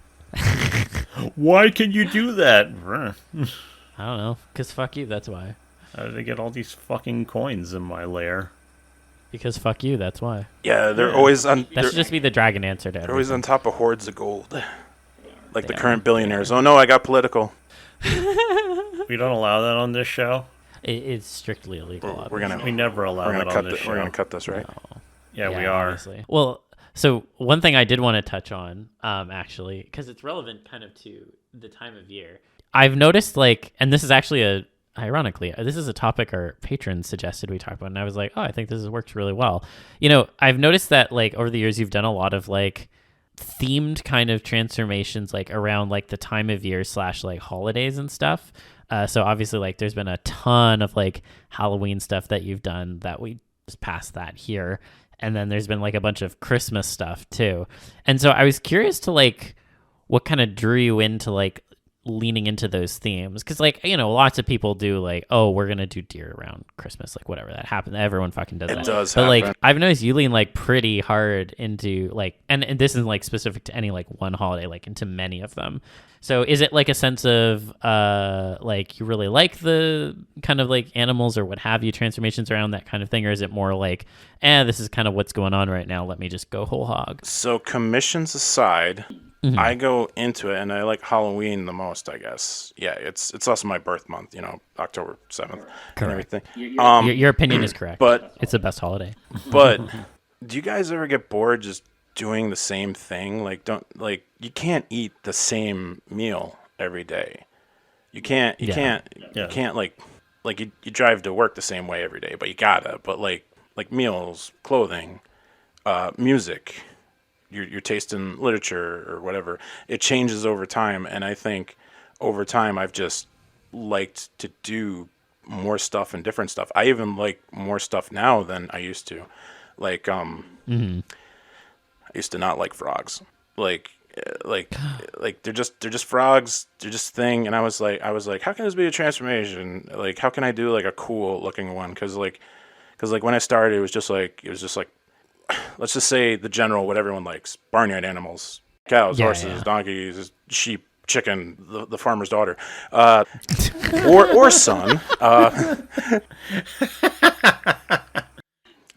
B: Why can you do that?
A: I don't know. Because fuck you, that's why.
B: How did I get all these fucking coins in my lair?
A: Because fuck you, that's why.
C: Yeah, they're always on...
A: That should just be the dragon answer to everything.
C: They're always on top of hordes of gold. Like the current billionaires. Oh no, I got political.
B: We don't allow that on this show?
A: It's strictly illegal.
B: We never allow that on this show.
C: We're going to cut this, right?
A: No.
B: Yeah, we are.
A: Obviously. Well, so one thing I did want to touch on, actually, because it's relevant kind of to the time of year. I've noticed, like, and this is actually ironically, this is a topic our patrons suggested we talk about, and I was like, oh, I think this has worked really well. You know, I've noticed that, like, over the years, you've done a lot of, like, themed kind of transformations, like, around, like, the time of year / like, holidays and stuff. So obviously, like, there's been a ton of, like, Halloween stuff that you've done that we just passed that here. And then there's been, like, a bunch of Christmas stuff, too. And so I was curious to, like, what kind of drew you into, like, leaning into those themes, because, like, you know, lots of people do, like, oh, we're gonna do deer around Christmas, like, whatever, that happens, everyone fucking does that.
C: It does
A: but
C: happen.
A: Like, I've noticed you lean, like, pretty hard into, like, and this isn't, like, specific to any, like, one holiday, like, into many of them. So is it, like, a sense of like, you really like the kind of, like, animals or what have you, transformations around that kind of thing, or is it more like, this is kind of what's going on right now, let me just go whole hog?
C: So commissions aside, I go into it, and I like Halloween the most, I guess. Yeah, it's also my birth month, you know, October 7th and everything.
A: Your opinion is correct,
C: but
A: it's the best holiday.
C: But do you guys ever get bored just doing the same thing? Like, you can't eat the same meal every day. You can't like you drive to work the same way every day, but you gotta. But like meals, clothing, music. your taste in literature or whatever, it changes over time. And I think over time I've just liked to do more stuff and different stuff. I even like more stuff now than I used to. Like I used to not like frogs. Like they're just frogs. They're just a thing. And I was like, how can this be a transformation? Like, how can I do like a cool looking one? Because when I started, it was just like let's just say the general, what everyone likes: barnyard animals, cows, horses, donkeys, sheep, chicken, the farmer's daughter, or son.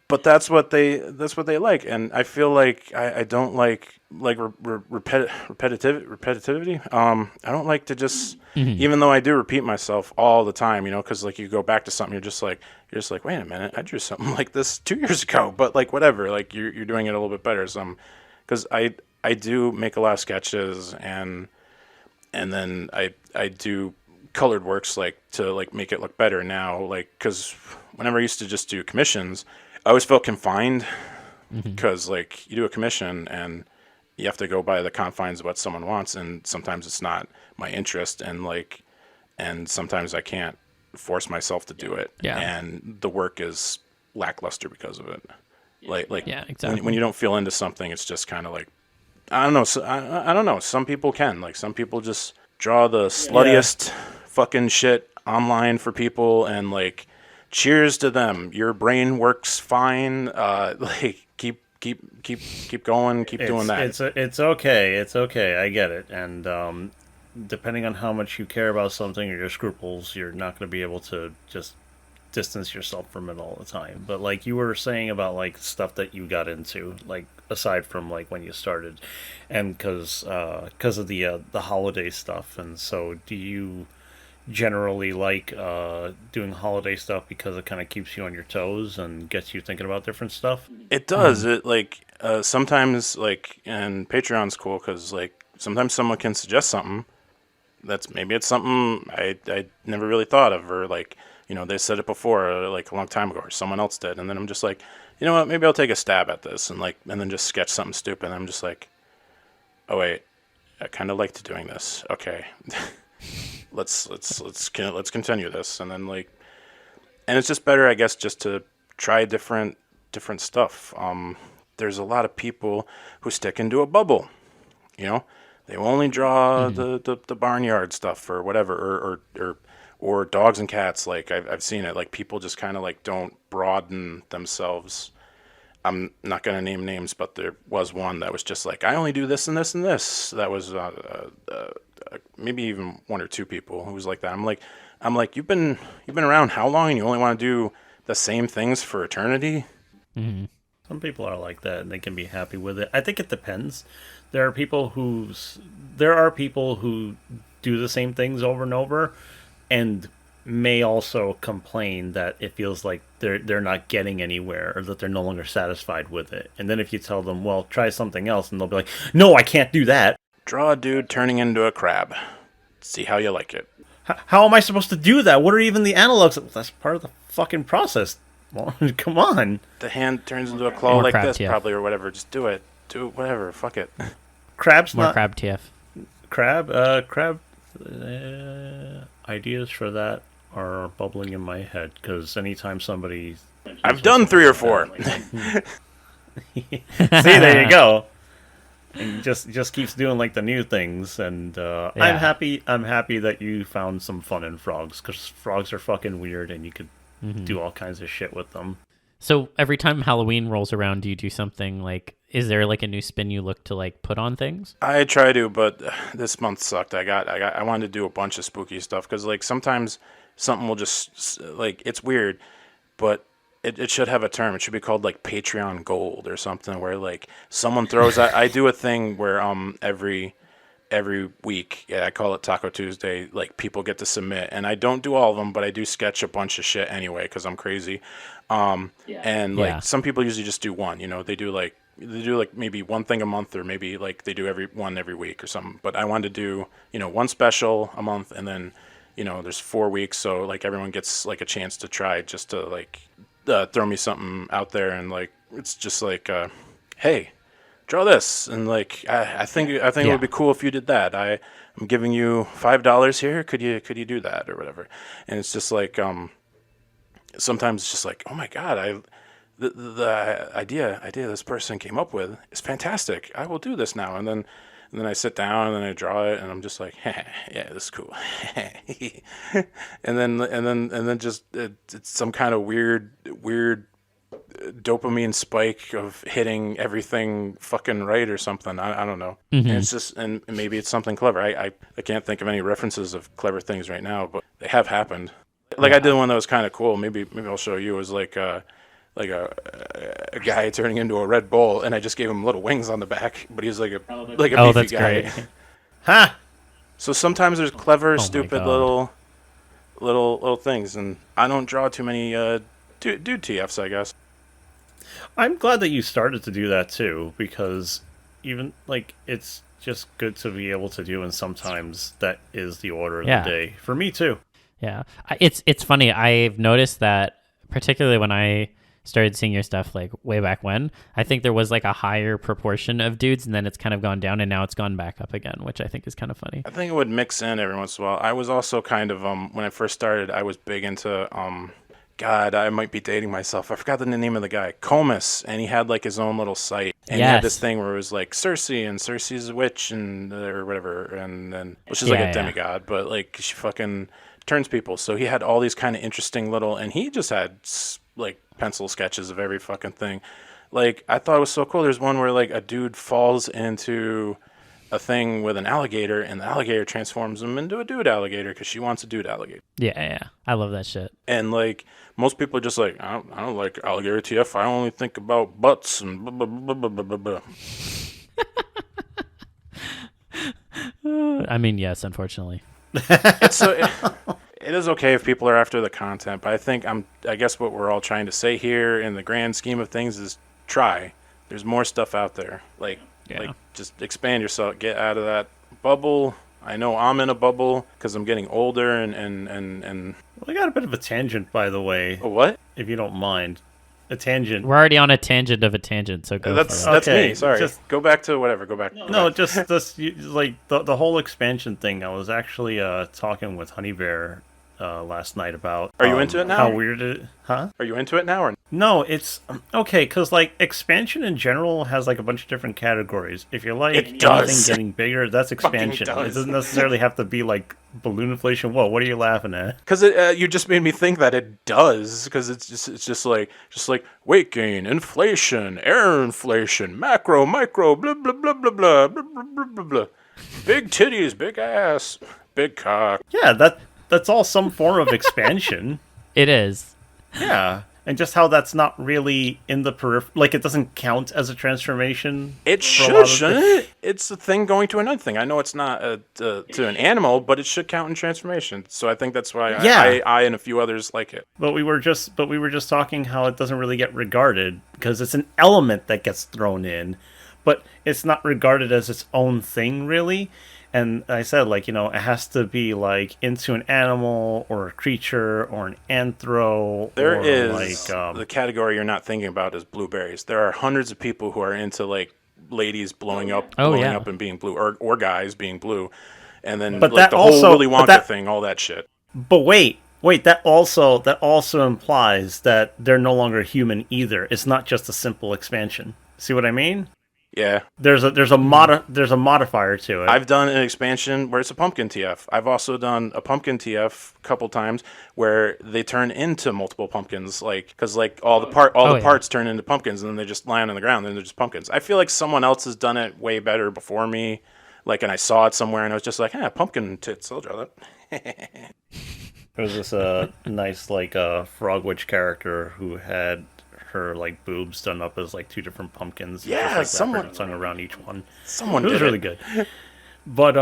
C: But that's what they like, and I feel like I don't like repetitivity. I don't like to just, even though I do repeat myself all the time, because like you go back to something, you're just like, wait a minute, I drew something like this 2 years ago, but like whatever, like you're doing it a little bit better. Because I do make a lot of sketches, and then I do colored works like to like make it look better now, like because whenever I used to just do commissions, I always felt confined because like you do a commission and you have to go by the confines of what someone wants, and sometimes it's not my interest, and sometimes I can't force myself to do it, and the work is lackluster because of it. Like
A: exactly.
C: when you don't feel into something, it's just kind of like, I don't know. So, I don't know. Some people can, like, some people just draw the sluttiest fucking shit online for people, and like, cheers to them. Your brain works fine. Like, keep going. Keep doing that.
B: It's okay. It's okay. I get it. And depending on how much you care about something or your scruples, you're not going to be able to just distance yourself from it all the time. But like you were saying about like stuff that you got into, like aside from like when you started, and because of the holiday stuff, and so do you generally like doing holiday stuff because it kind of keeps you on your toes and gets you thinking about different stuff?
C: It does. It like sometimes, like, and Patreon's cool because like sometimes someone can suggest something that's maybe it's something I never really thought of, or like, they said it before, like a long time ago, or someone else did, and then I'm just like, you know what, maybe I'll take a stab at this, and then just sketch something stupid, and I'm just like, oh wait, I kind of liked doing this. Okay. let's continue this, and then like, and it's just better, I guess, just to try different stuff. There's a lot of people who stick into a bubble, they will only draw the barnyard stuff or whatever, or dogs and cats. Like I've seen it, like people just kind of like don't broaden themselves. I'm not going to name names, but there was one that was just like, I only do this and this and this. That was maybe even one or two people who was like that. I'm like, you've been around how long, and you only want to do the same things for eternity?
A: Mm-hmm.
B: Some people are like that, and they can be happy with it. I think it depends. There are people who do the same things over and over, and may also complain that it feels like they're not getting anywhere, or that they're no longer satisfied with it. And then if you tell them, well, try something else, and they'll be like, no, I can't do that.
C: Draw a dude turning into a crab. See how you like it.
B: How am I supposed to do that? What are even the analogs? That's part of the fucking process. Well, come on.
C: The hand turns into a claw like this, probably, or whatever. Just do it. Do it, whatever. Fuck it.
B: Crab's
A: more
B: not...
A: crab TF.
B: Crab? Ideas for that are bubbling in my head, because anytime somebody...
C: I've done 3 or 4.
B: See, there you go. And just keeps doing like the new things, and I'm happy that you found some fun in frogs, because frogs are fucking weird, and you could do all kinds of shit with them.
A: So every time Halloween rolls around, do you do something like, is there like a new spin you look to like put on things?
C: I try to, but this month sucked. I wanted to do a bunch of spooky stuff, because like sometimes something will just, like, it's weird, but it should have a term. It should be called like Patreon Gold or something, where like someone throws I do a thing where every week, I call it Taco Tuesday, like people get to submit, and I don't do all of them, but I do sketch a bunch of shit anyway, because I'm crazy. And like some people usually just do one, they do like maybe one thing a month, or maybe like they do every week or something. But I wanted to do, one special a month, and then, there's 4 weeks. So like everyone gets like a chance to try, just to like throw me something out there. And like, it's just like, hey, draw this, and like I think it would be cool if you did that. I'm giving you $5 here. Could you do that or whatever? And it's just like sometimes it's just like, oh my god, the idea this person came up with is fantastic. I will do this now. And then I sit down and then I draw it and I'm just like, yeah, this is cool. and then just it's some kind of weird dopamine spike of hitting everything fucking right or something. I don't know. And it's just, and maybe it's something clever. I can't think of any references of clever things right now, but they have happened. Like I did one that was kind of cool. Maybe I'll show you. It was like a guy turning into a Red Bull, and I just gave him little wings on the back, but he was like a beefy
A: that's
C: guy.
A: Great.
B: Ha!
C: So sometimes there's clever, stupid little things, and I don't draw too many dude TFs, I guess.
B: I'm glad that you started to do that too, because even like it's just good to be able to do, and sometimes that is the order of the day for me too.
A: Yeah, it's funny. I've noticed that particularly when I started seeing your stuff like way back when, I think there was like a higher proportion of dudes, and then it's kind of gone down, and now it's gone back up again, which I think is kind of funny.
C: I think it would mix in every once in a while. I was also kind of when I first started, I was big into God, I might be dating myself. I forgot the name of the guy, Comus, and he had like his own little site, and he had this thing where it was like Cersei, and Cersei's a witch, and or whatever, and then which is like a demigod, but like she fucking turns people. So he had all these kind of interesting little, and he just had like pencil sketches of every fucking thing. Like I thought it was so cool. There's one where like a dude falls into a thing with an alligator, and the alligator transforms him into a dude alligator because she wants a dude alligator.
A: Yeah, I love that shit.
C: And like most people are just like, I don't like alligator TF. I only think about butts and blah, blah, blah, blah, blah, blah.
A: I mean, yes, unfortunately.
C: It is okay if people are after the content, but I guess what we're all trying to say here in the grand scheme of things is try. There's more stuff out there. Like just expand yourself, get out of that bubble. I know I'm in a bubble because I'm getting older and
B: We got a bit of a tangent, by the way.
C: A what?
B: If you don't mind. A tangent.
A: We're already on a tangent of a tangent, so go
C: that's
A: for it.
C: That's me. Sorry. Just go back to whatever. Go back.
B: Just this, like the whole expansion thing. I was actually talking with Honey Bear last night about.
C: Are you into it now?
B: How weird it? Huh?
C: Are you into it now or?
B: No, it's okay because like expansion in general has like a bunch of different categories. If you like anything getting bigger, that's expansion. It doesn't necessarily have to be like balloon inflation. Whoa, what are you laughing at?
C: Because you just made me think that it does. Because it's just like weight gain, inflation, air inflation, macro, micro, blah blah blah blah blah blah blah blah blah. Big titties, big ass, big cock.
B: Yeah, that's all some form of expansion.
A: It is.
B: Yeah. And just how that's not really in the periphery, like it doesn't count as a transformation.
C: It should, shouldn't it? It's a thing going to another thing. I know it's not to an animal, but it should count in transformation. So I think that's why I and a few others like it.
B: But we were just talking how it doesn't really get regarded because it's an element that gets thrown in, but it's not regarded as its own thing really. And I said, like, it has to be, like, into an animal or a creature or an anthro.
C: There is, the category you're not thinking about is blueberries. There are hundreds of people who are into, like, ladies blowing up and being blue, or guys being blue. And then,
B: but
C: like, the whole Willy Wonka thing, all that shit.
B: But wait, that also implies that they're no longer human either. It's not just a simple expansion. See what I mean?
C: Yeah,
B: there's a modifier to it.
C: I've done an expansion where it's a pumpkin TF. I've also done a pumpkin TF a couple times where they turn into multiple pumpkins, like because like all the parts turn into pumpkins and then they just land on the ground and they're just pumpkins. I feel like someone else has done it way better before me, like, and I saw it somewhere and I was just like, pumpkin tits, I'll draw that.
B: There was this nice like frog witch character who had her like boobs done up as like two different pumpkins.
C: Yeah,
B: just, like,
C: someone
B: hung around each one.
C: Someone
B: it was
C: did
B: really good. But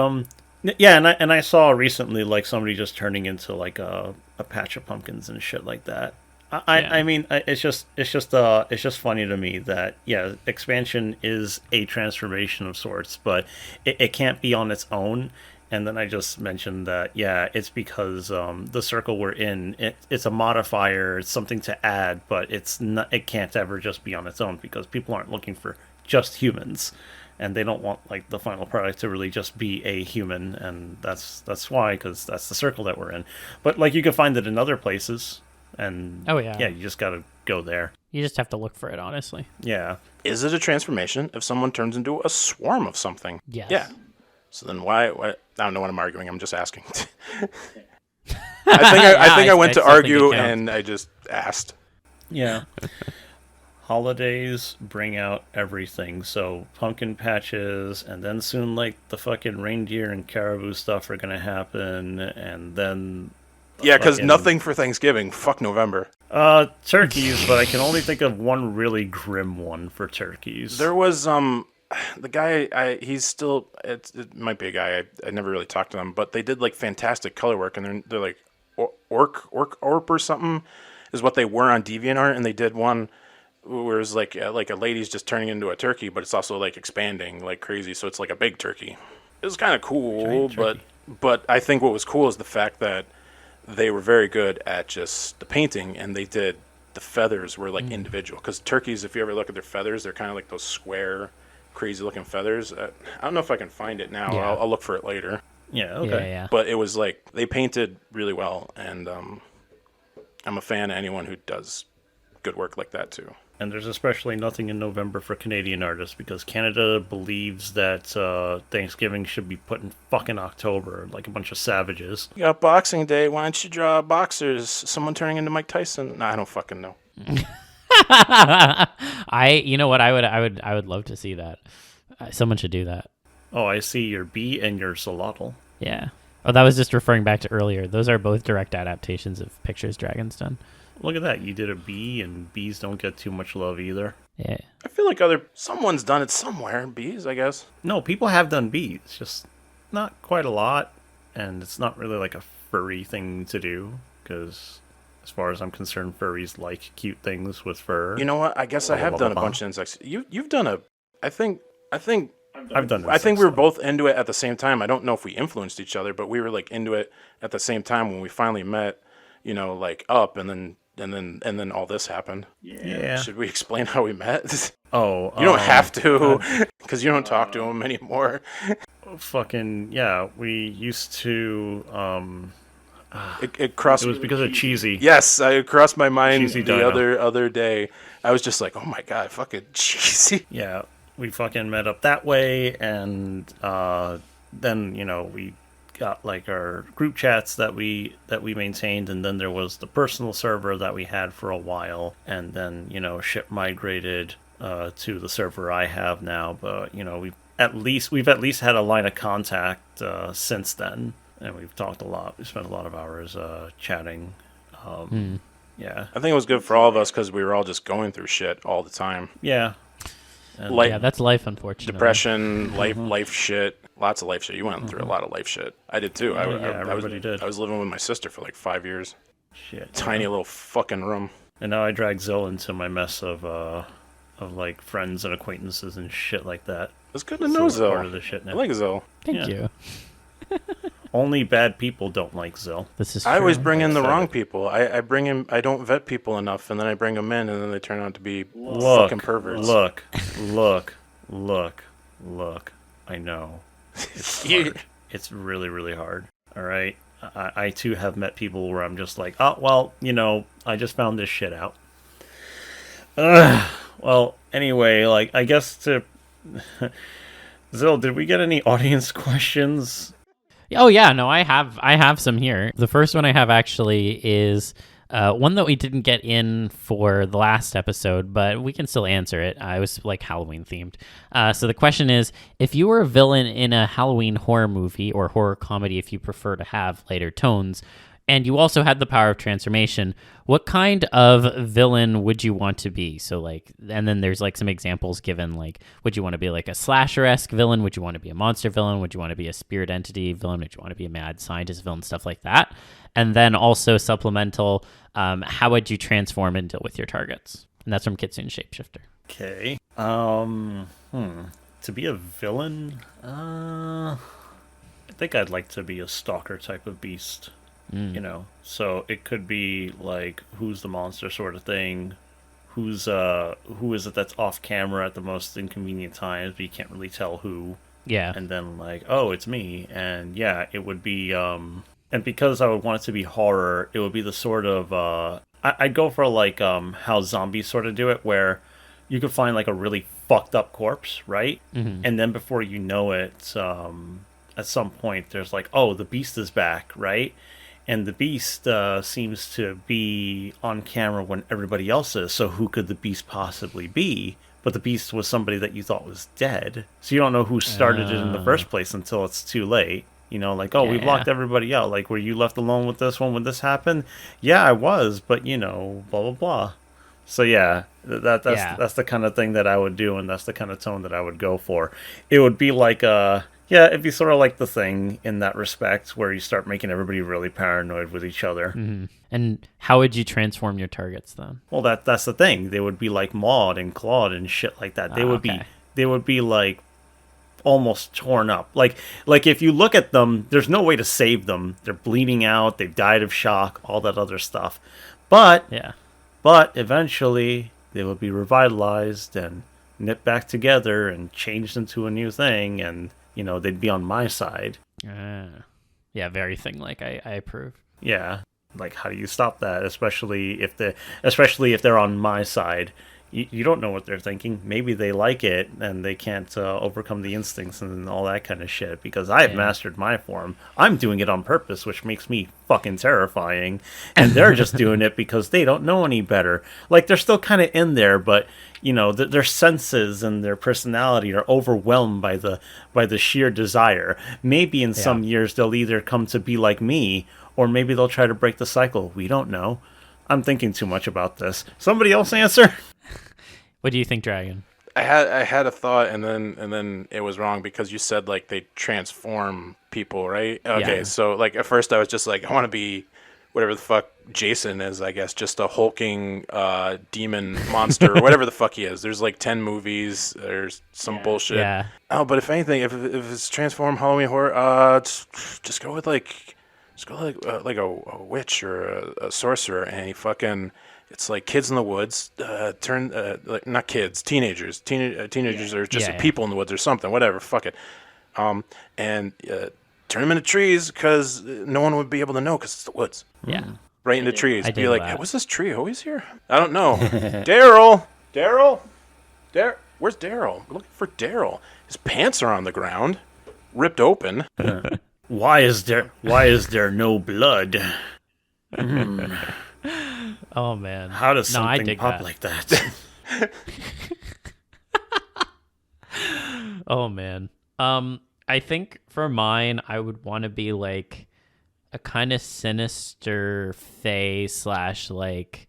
B: yeah, and I saw recently like somebody just turning into like a patch of pumpkins and shit like that. I mean, it's just funny to me that expansion is a transformation of sorts, but it can't be on its own. And then I just mentioned that, yeah, it's because the circle we're in, it's a modifier, it's something to add, but it's not, it can't ever just be on its own because people aren't looking for just humans. And they don't want like the final product to really just be a human, and that's why, because that's the circle that we're in. But like you can find it in other places, and yeah, you just gotta go there.
A: You just have to look for it, honestly.
B: Yeah.
C: Is it a transformation if someone turns into a swarm of something?
A: Yes.
C: Yeah. So then why I don't know what I'm arguing. I'm just asking. I think I went to argue and I just asked.
B: Yeah. Holidays bring out everything. So pumpkin patches, and then soon like the fucking reindeer and caribou stuff are gonna happen, and then
C: yeah, because nothing for Thanksgiving. Fuck November.
B: Turkeys, but I can only think of one really grim one for turkeys.
C: There was the guy. He's still. It might be a guy. I never really talked to them, but they did like fantastic color work, and they're like orc or something is what they were on DeviantArt, and they did one where it's like a lady's just turning into a turkey, but it's also like expanding like crazy, so it's like a big turkey. It was kind of cool, but I think what was cool is the fact that they were very good at just the painting, and they did the feathers were like individual. Because turkeys, if you ever look at their feathers, they're kind of like those square, crazy looking feathers. I don't know if I can find it now.
A: Yeah.
C: I'll look for it later.
B: Yeah, okay.
A: Yeah.
C: But it was like they painted really well, and I'm a fan of anyone who does good work like that too.
B: And there's especially nothing in November for Canadian artists because Canada believes that Thanksgiving should be put in fucking October, like a bunch of savages.
C: You got Boxing Day. Why don't you draw boxers? Someone turning into Mike Tyson? Nah, I don't fucking know.
A: You know what? I would love to see that. Someone should do that.
B: Oh, I see your bee and your solotl.
A: Yeah. Oh, that was just referring back to earlier. Those are both direct adaptations of pictures Dragon's done.
B: Look at that. You did a bee, and bees don't get too much love either.
A: Yeah.
C: I feel like someone's done it somewhere. Bees, I guess.
B: No, people have done bees. Just not quite a lot, and it's not really like a furry thing to do, because as far as I'm concerned, furries like cute things with fur.
C: You know what? I guess I have done a bunch of insects. You've done a... I think
B: I've done
C: I think we were both into it at the same time. I don't know if we influenced each other, but we were like into it at the same time when we finally met, like up, and then all this happened.
B: Yeah.
C: Should we explain how we met?
B: Oh,
C: you don't have to, because you don't talk to him anymore.
B: Fucking yeah. We used to.
C: It crossed.
B: It was because of Cheesy.
C: Yes, it crossed my mind
B: Cheesy
C: the
B: Dino.
C: other day. I was just like, oh my god, fucking Cheesy.
B: Yeah, we fucking met up that way, and then we got like our group chats that we maintained, and then there was the personal server that we had for a while, and then ship migrated to the server I have now. But we've at least had a line of contact since then, and we've talked a lot. We spent a lot of hours chatting. Yeah,
C: I think it was good for all of us because we were all just going through shit all the time.
B: Yeah.
A: Yeah, that's life, unfortunately.
C: Depression, life shit. Lots of life shit. You went through a lot of life shit. I did too.
B: Everybody did.
C: I was living with my sister for like 5 years.
B: Shit.
C: Tiny little fucking room.
B: And now I drag Zil into my mess of like friends and acquaintances and shit like that.
C: It's good to know Zil.
B: Part of the shit now.
C: I like Zil.
A: Thank you.
B: Only bad people don't like Zil.
A: This is
C: I always
A: true.
C: bring in the wrong people. I bring in. I don't vet people enough, and then I bring them in, and then they turn out to be fucking perverts.
B: Look. I know. It's hard. It's really, really hard. All right. I too have met people where I'm just like, oh well, I just found this shit out. Well, anyway, like I guess to Zil, did we get any audience questions?
A: Oh yeah, no, I have some here. The first one I have actually is one that we didn't get in for the last episode, but we can still answer it. It was like Halloween themed. So the question is, if you were a villain in a Halloween horror movie or horror comedy, if you prefer to have lighter tones, and you also had the power of transformation, what kind of villain would you want to be? So like, and then there's like some examples given, like, would you want to be like a slasher-esque villain? Would you want to be a monster villain? Would you want to be a spirit entity villain? Would you want to be a mad scientist villain? Stuff like that. And then also supplemental, how would you transform and deal with your targets? And that's from Kitsune Shapeshifter.
B: Okay. To be a villain, I think I'd like to be a stalker type of beast. So it could be like who's the monster sort of thing, who is it that's off camera at the most inconvenient times, but you can't really tell who.
A: Yeah.
B: And then like, oh, it's me. And yeah, it would be and because I would want it to be horror, it would be the sort of I'd go for like how zombies sort of do it, where you could find like a really fucked up corpse, right? And then before you know it, at some point there's like, oh, the beast is back, right? And the beast seems to be on camera when everybody else is. So who could the beast possibly be? But the beast was somebody that you thought was dead. So you don't know who started it in the first place until it's too late. Like, oh, we blocked everybody out. Like, were you left alone with this one when this happened? Yeah, I was, but, blah, blah, blah. So, yeah, that's the kind of thing that I would do, and that's the kind of tone that I would go for. It would be like it'd be sort of like The Thing in that respect, where you start making everybody really paranoid with each other.
A: Mm-hmm. And how would you transform your targets then?
B: Well, that's the thing. They would be like Maud and Claude and shit like that. They would be like almost torn up. Like if you look at them, there's no way to save them. They're bleeding out. They've died of shock. All that other stuff. But eventually they will be revitalized and knit back together and changed into a new thing, and they'd be on my side.
A: Yeah, very Thing-like. I approve.
B: Yeah, like how do you stop that? Especially if they're on my side. You don't know what they're thinking. Maybe they like it and they can't overcome the instincts and all that kind of shit, because I have mastered my form. I'm doing it on purpose, which makes me fucking terrifying. And they're just doing it because they don't know any better. Like, they're still kind of in there, but their senses and their personality are overwhelmed by the sheer desire. Maybe in some years they'll either come to be like me, or maybe they'll try to break the cycle. We don't know. I'm thinking too much about this. Somebody else answer.
A: What do you think, Dragon?
C: I had a thought, and then it was wrong, because you said like they transform people, right? Okay, so like at first I was just like, I want to be whatever the fuck Jason is, I guess, just a hulking demon monster or whatever the fuck he is. There's like 10 movies. There's some bullshit. Yeah. Oh, but if anything, if it's transform Halloween horror, just go with like a witch or a sorcerer, and he fucking. It's like kids in the woods, like not kids, teenagers. Teenagers are just people in the woods or something, whatever, fuck it. And turn them into trees, because no one would be able to know, because it's the woods.
A: Yeah.
C: Right into trees. Be like, hey, was this tree always here? I don't know. Daryl? Where's Daryl? We're looking for Daryl. His pants are on the ground, ripped open.
B: Why is there no blood?
A: Oh man!
B: How does something pop like that?
A: Oh man. I think for mine, I would want to be like a kind of sinister fae / like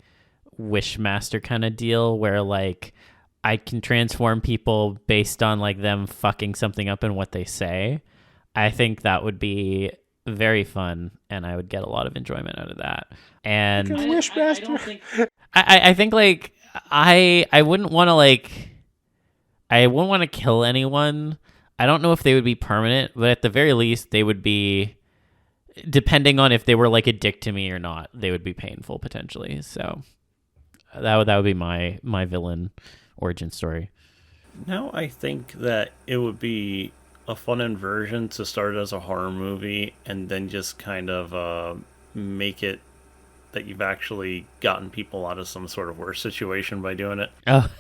A: wishmaster kind of deal, where like I can transform people based on like them fucking something up and what they say. I think that would be very fun, and I would get a lot of enjoyment out of that. And I think like I wouldn't want to kill anyone. I don't know if they would be permanent, but at the very least they would be, depending on if they were like a dick to me or not, they would be painful potentially. So that would be my villain origin story.
B: No, I think that it would be a fun inversion to start as a horror movie and then just kind of make it that you've actually gotten people out of some sort of worse situation by doing it.
A: Oh.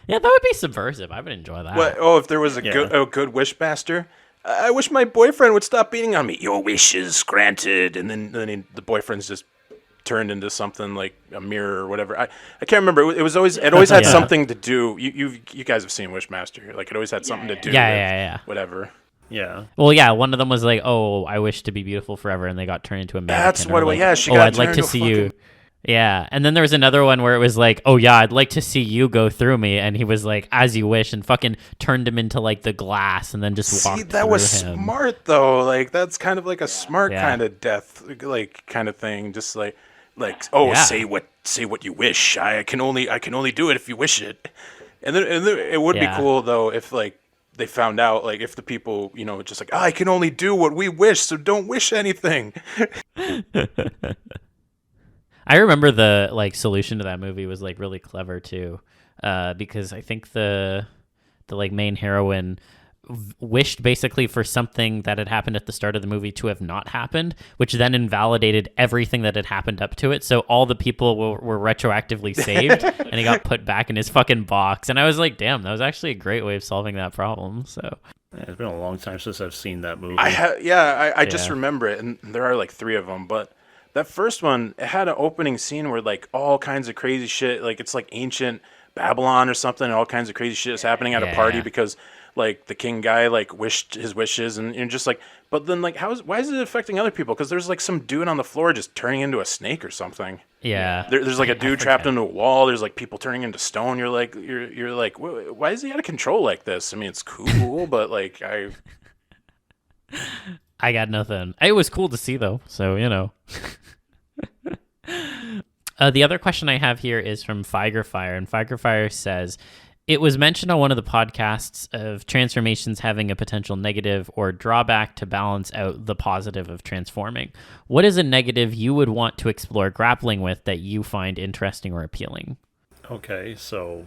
A: Yeah, that would be subversive. I would enjoy that.
C: What? Oh, if there was a good wishmaster, I wish my boyfriend would stop beating on me. Your wish is granted, and then the boyfriend's just turned into something like a mirror or whatever. I can't remember. It always had something to do. You guys have seen Wishmaster. Like, it always had something to do with whatever.
B: Yeah.
A: Well, yeah. One of them was like, "Oh, I wish to be beautiful forever," and they got turned into a mannequin.
C: That's what.
A: Like,
C: yeah, she got.
A: I'd like to see you. Yeah, and then there was another one where it was like, "Oh yeah, I'd like to see you go through me," and he was like, "As you wish," and fucking turned him into like the glass, and then just walked through him.
C: That was smart though. Like, that's kind of like a smart kind of death, like kind of thing. Just like say what you wish. I can only do it if you wish it. And then it would be cool though if like they found out, like, if the people, just like, I can only do what we wish, so don't wish anything.
A: I remember the like solution to that movie was like really clever too, because I think the like main heroine wished basically for something that had happened at the start of the movie to have not happened, which then invalidated everything that had happened up to it. So all the people were retroactively saved, and he got put back in his fucking box. And I was like, damn, that was actually a great way of solving that problem. So
B: Yeah, it's been a long time since I've seen that movie.
C: I just remember it, and there are like 3 of them, but that first one, it had an opening scene where like all kinds of crazy shit, like it's like ancient Babylon or something, and all kinds of crazy shit is happening at a party because like the king guy like wished his wishes, and you're just like, but then like why is it affecting other people? Because there's like some dude on the floor just turning into a snake or something.
A: Yeah,
C: there's like a dude trapped into a wall. There's like people turning into stone. You're like why is he out of control like this? I mean, it's cool, but like
A: I got nothing. It was cool to see though, so the other question I have here is from Figerfire, and Figerfire says, it was mentioned on one of the podcasts of transformations having a potential negative or drawback to balance out the positive of transforming. What is a negative you would want to explore grappling with that you find interesting or appealing?
B: Okay, so,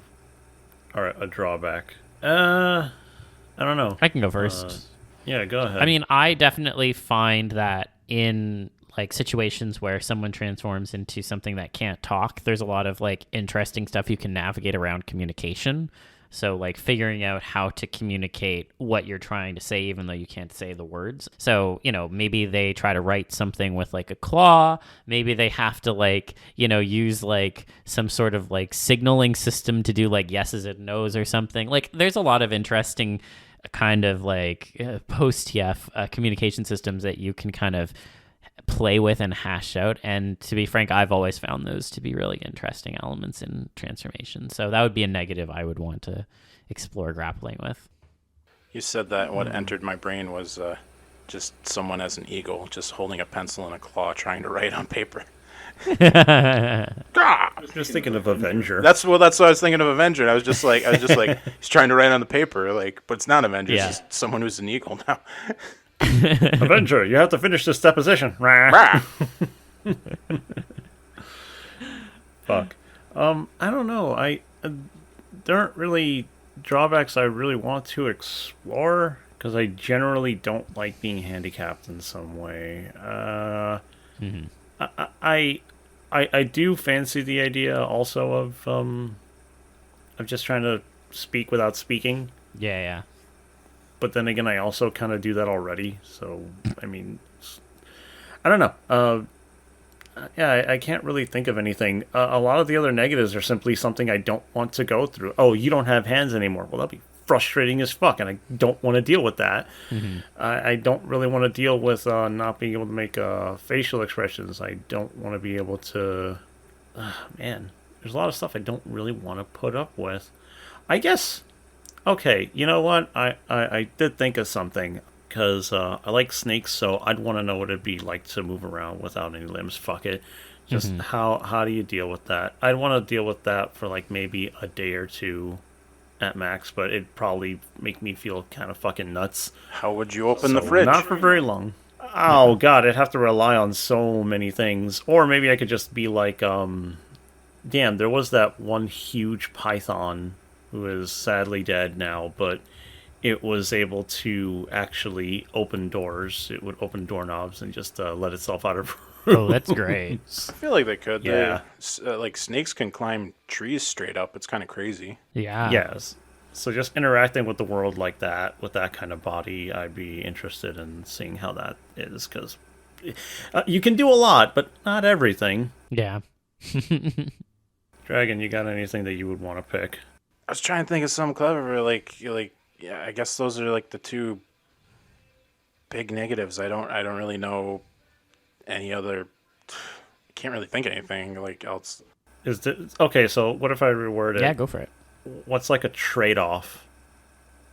B: all right, a drawback. I don't know.
A: I can go first.
B: Yeah, go ahead.
A: I mean, I definitely find that in like situations where someone transforms into something that can't talk, there's a lot of like interesting stuff you can navigate around communication. So like figuring out how to communicate what you're trying to say, even though you can't say the words. So, maybe they try to write something with like a claw. Maybe they have to like, use like some sort of like signaling system to do like yeses and nos or something. Like there's a lot of interesting kind of like post-TF communication systems that you can kind of play with and hash out. And to be frank, I've always found those to be really interesting elements in transformation. So that would be a negative I would want to explore grappling with.
C: You said that what entered my brain was just someone as an eagle, just holding a pencil and a claw trying to write on paper.
B: I was just thinking of Avenger.
C: That's what I was thinking of Avenger. I was just like he's trying to write on the paper, like, but it's not Avenger. It's just someone who's an eagle now.
B: Avenger, you have to finish this deposition. Fuck. I don't know. There aren't really drawbacks I really want to explore because I generally don't like being handicapped in some way. I do fancy the idea also of just trying to speak without speaking.
A: Yeah.
B: But then again, I also kind of do that already. So, I mean, I don't know. I can't really think of anything. A lot of the other negatives are simply something I don't want to go through. Oh, you don't have hands anymore. Well, that'd be frustrating as fuck, and I don't want to deal with that. I don't really want to deal with not being able to make facial expressions. I don't want to be able to... man, there's a lot of stuff I don't really want to put up with. I guess... Okay, you know what? I did think of something, because I like snakes, so I'd want to know what it'd be like to move around without any limbs. Fuck it. Just how do you deal with that? I'd want to deal with that for like maybe a day or two at max, but it'd probably make me feel kind of fucking nuts.
C: How would you open the fridge?
B: Not for very long. Oh, God, I'd have to rely on so many things. Or maybe I could just be like, damn, there was that one huge python who is sadly dead now, but it was able to actually open doors. It would open doorknobs and just let itself out of room.
A: Oh, that's great.
C: I feel like they could.
B: Yeah.
C: Like snakes can climb trees straight up. It's kind of crazy.
A: Yeah.
B: Yes. So just interacting with the world like that, with that kind of body, I'd be interested in seeing how that is, because you can do a lot, but not everything.
A: Yeah.
B: Dragon, you got anything that you would want to pick?
C: I was trying to think of something clever, like yeah, I guess those are like the two big negatives. I don't really know any other. Can't really think of anything like else.
B: Okay, so what if I reword it?
A: Yeah, go for it.
B: What's like a trade-off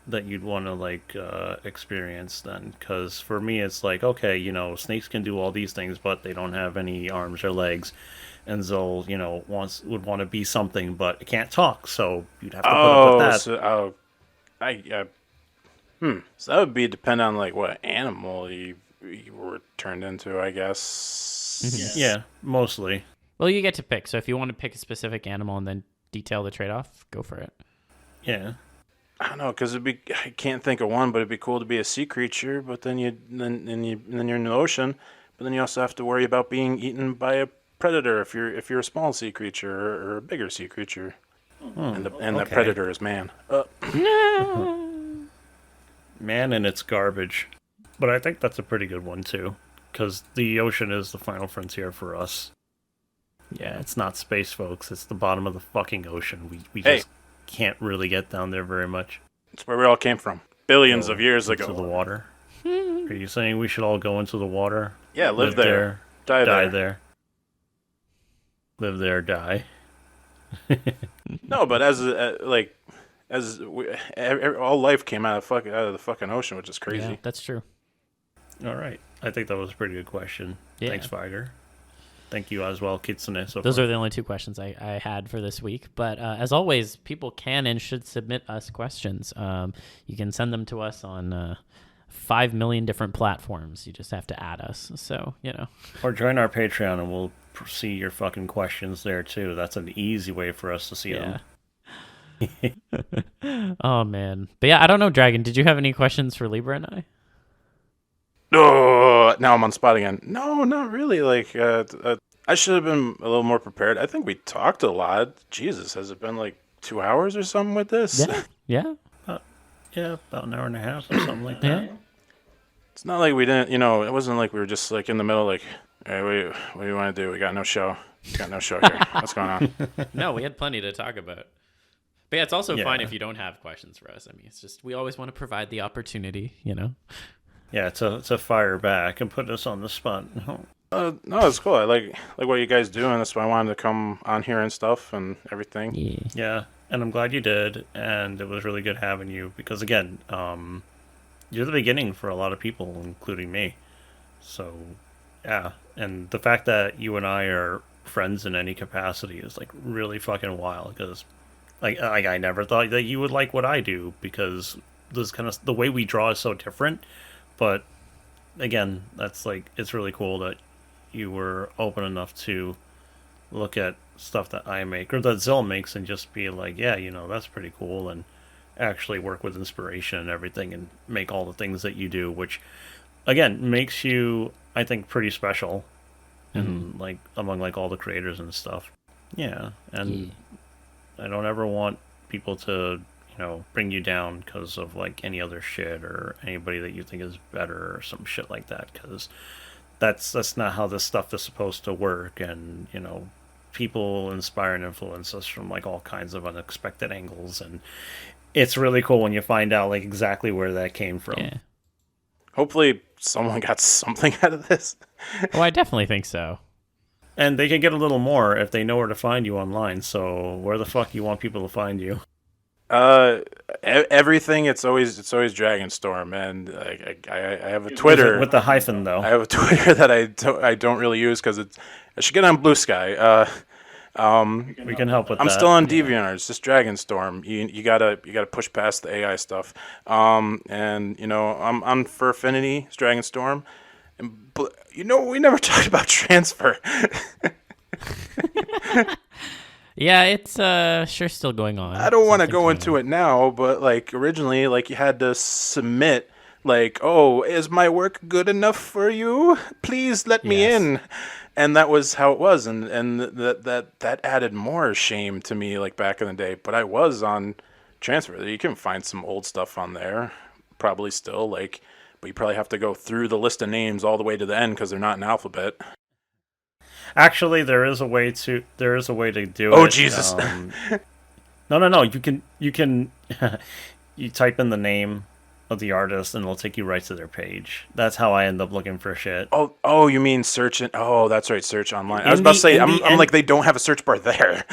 B: that you'd want to like experience then? Because for me, it's like, okay, snakes can do all these things, but they don't have any arms or legs. And Zil, would want to be something, but it can't talk, so you'd have to put up with that.
C: So that would be depend on like what animal you were turned into, I guess.
B: Yeah, mostly.
A: Well, you get to pick. So if you want to pick a specific animal and then detail the trade-off, go for it.
B: Yeah.
C: I don't know, because I can't think of one, but it'd be cool to be a sea creature. But then you're in the ocean. But then you also have to worry about being eaten by a predator if you're a small sea creature or a bigger sea creature. The predator is man.
B: Man and its garbage. But I think that's a pretty good one too, because the ocean is the final frontier for us. Yeah, it's not space, folks. It's the bottom of the fucking ocean. We just can't really get down there very much.
C: It's where we all came from. Billions of years
B: into
C: ago.
B: the water. Are you saying we should all go into the water?
C: Yeah, live there. Die
B: there. Live there, die.
C: No, but all life came out of the fucking ocean, which is crazy.
A: Yeah, that's true.
B: All right. I think that was a pretty good question.
A: Yeah.
B: Thanks, Figer. Thank you as well, Kitsune.
A: Those are the only two questions I had for this week. But as always, people can and should submit us questions. You can send them to us on 5 million different platforms. You just have to add us. So,
B: Or join our Patreon and we'll see your fucking questions there too. That's an easy way for us to see them.
A: Oh, man. But yeah, I don't know, Dragon. Did you have any questions for Libra and I?
C: Oh, now I'm on spot again. No, not really. I should have been a little more prepared. I think we talked a lot. Jesus, has it been like 2 hours or something with this?
A: Yeah.
B: Yeah, about an hour and a half or something like that.
C: It's not like we didn't, it wasn't like we were just like in the middle, like, hey, what do you want to do? We got no show. Here. What's going on?
A: No, we had plenty to talk about. But yeah, it's also fine if you don't have questions for us. I mean, it's just we always want to provide the opportunity,
B: Yeah, to fire back and put us on the spot.
C: No, it's cool. I like what you guys do, and that's why I wanted to come on here and stuff and everything.
B: Yeah, and I'm glad you did, and it was really good having you because again, you're the beginning for a lot of people, including me. So, yeah, and the fact that you and I are friends in any capacity is like really fucking wild because, like I never thought that you would like what I do because this kind of the way we draw is so different. But again, that's like it's really cool that you were open enough to look at stuff that I make or that Zil makes and just be like, yeah, that's pretty cool, and actually work with inspiration and everything and make all the things that you do, which again makes you, I think, pretty special and like among like all the creators and stuff. Yeah, and I don't ever want people to bring you down because of like any other shit or anybody that you think is better or some shit like that, because that's not how this stuff is supposed to work. And people inspire and influence us from like all kinds of unexpected angles, and it's really cool when you find out like exactly where that came from.
A: Yeah.
C: Hopefully someone got something out of this.
A: Oh, I definitely think so.
B: And they can get a little more if they know where to find you online. So where the fuck you want people to find you?
C: Everything. It's always Dragonstorm, and I have a Twitter
B: with the hyphen though.
C: I have a Twitter that I don't really use because I should get on Blue Sky.
B: We can help with that.
C: I'm still on DeviantArt. It's just Dragonstorm. You gotta push past the AI stuff. And I'm on Furfinity. It's Dragonstorm. But we never talked about transfer.
A: Yeah, it's sure still going on.
C: I don't want to go into it now, but like originally, like you had to submit, like, oh, is my work good enough for you? Please let me in. And that was how it was, and that added more shame to me, like back in the day. But I was on transfer. You can find some old stuff on there, probably still, like, but you probably have to go through the list of names all the way to the end because they're not in alphabet.
B: Actually, there is a way to do it.
C: Oh Jesus!
B: No. You can you type in the name of the artist and it'll take you right to their page. That's how I end up looking for shit.
C: Oh, you mean search it? Oh, that's right, search online. I was about to say, I'm like, they don't have a search bar there.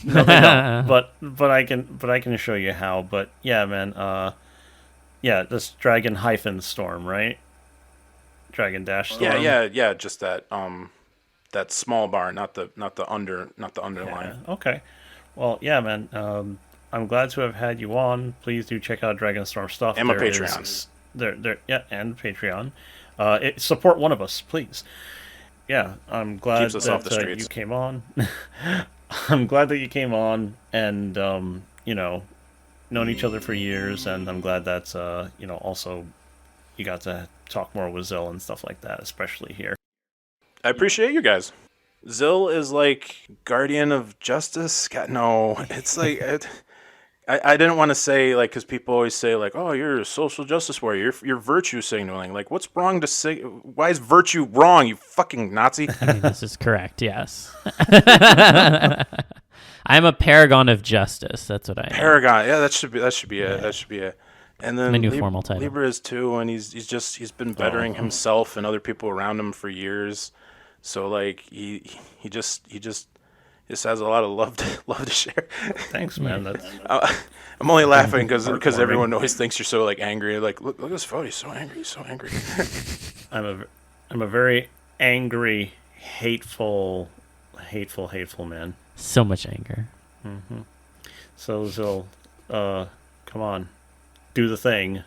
B: No, they don't. But I can show you how. But yeah, man. Yeah, this Dragon-Storm, right? Dragon-Storm.
C: Yeah. Just that small bar, not the underline.
B: Yeah, okay. Well, yeah, man. I'm glad to have had you on. Please do check out Dragonstorm stuff.
C: And my Patreon.
B: And Patreon. Support one of us, please. Yeah, I'm glad
C: Keeps us off the
B: that
C: streets.
B: you came on. I'm glad that you came on, and known each other for years, and I'm glad that also you got to talk more with Zil and stuff like that, especially here.
C: I appreciate you guys. Zil is like guardian of justice. God, no, it's like I didn't want to say, like, because people always say, like, oh, you're a social justice warrior, you're virtue signaling. Like, what's wrong to say? Why is virtue wrong, you fucking Nazi?
A: I mean, this is correct, yes. I'm a paragon of justice. That's what I am.
C: Paragon, yeah, that should be it. And then
A: My new formal title.
C: Libra is too, and he's been bettering himself and other people around him for years. So like he just has a lot of love to share.
B: Thanks, man. That's
C: I'm only laughing because everyone always thinks you're so like angry. Like look at this photo, he's so angry, he's so angry.
B: I'm a very angry, hateful man.
A: So much anger.
B: Mm-hmm. So Zil, come on, do the thing.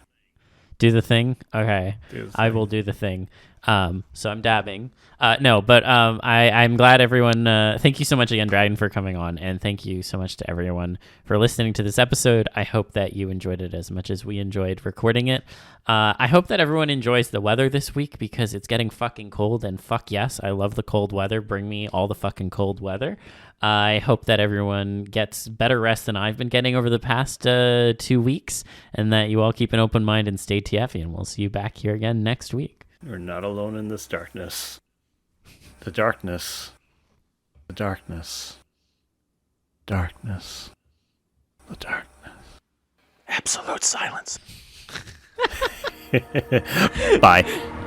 A: Do the thing? Okay. I will do the thing. So I'm dabbing. I'm glad everyone, thank you so much again, Dragon, for coming on, and thank you so much to everyone for listening to this episode. I hope that you enjoyed it as much as we enjoyed recording it. I hope that everyone enjoys the weather this week, because it's getting fucking cold, and fuck yes, I love the cold weather. Bring me all the fucking cold weather. I hope that everyone gets better rest than I've been getting over the past 2 weeks, and that you all keep an open mind and stay TFy, and we'll see you back here again next week.
B: You're not alone in this darkness. The darkness. The darkness. Darkness. The darkness.
C: Absolute silence.
B: Bye.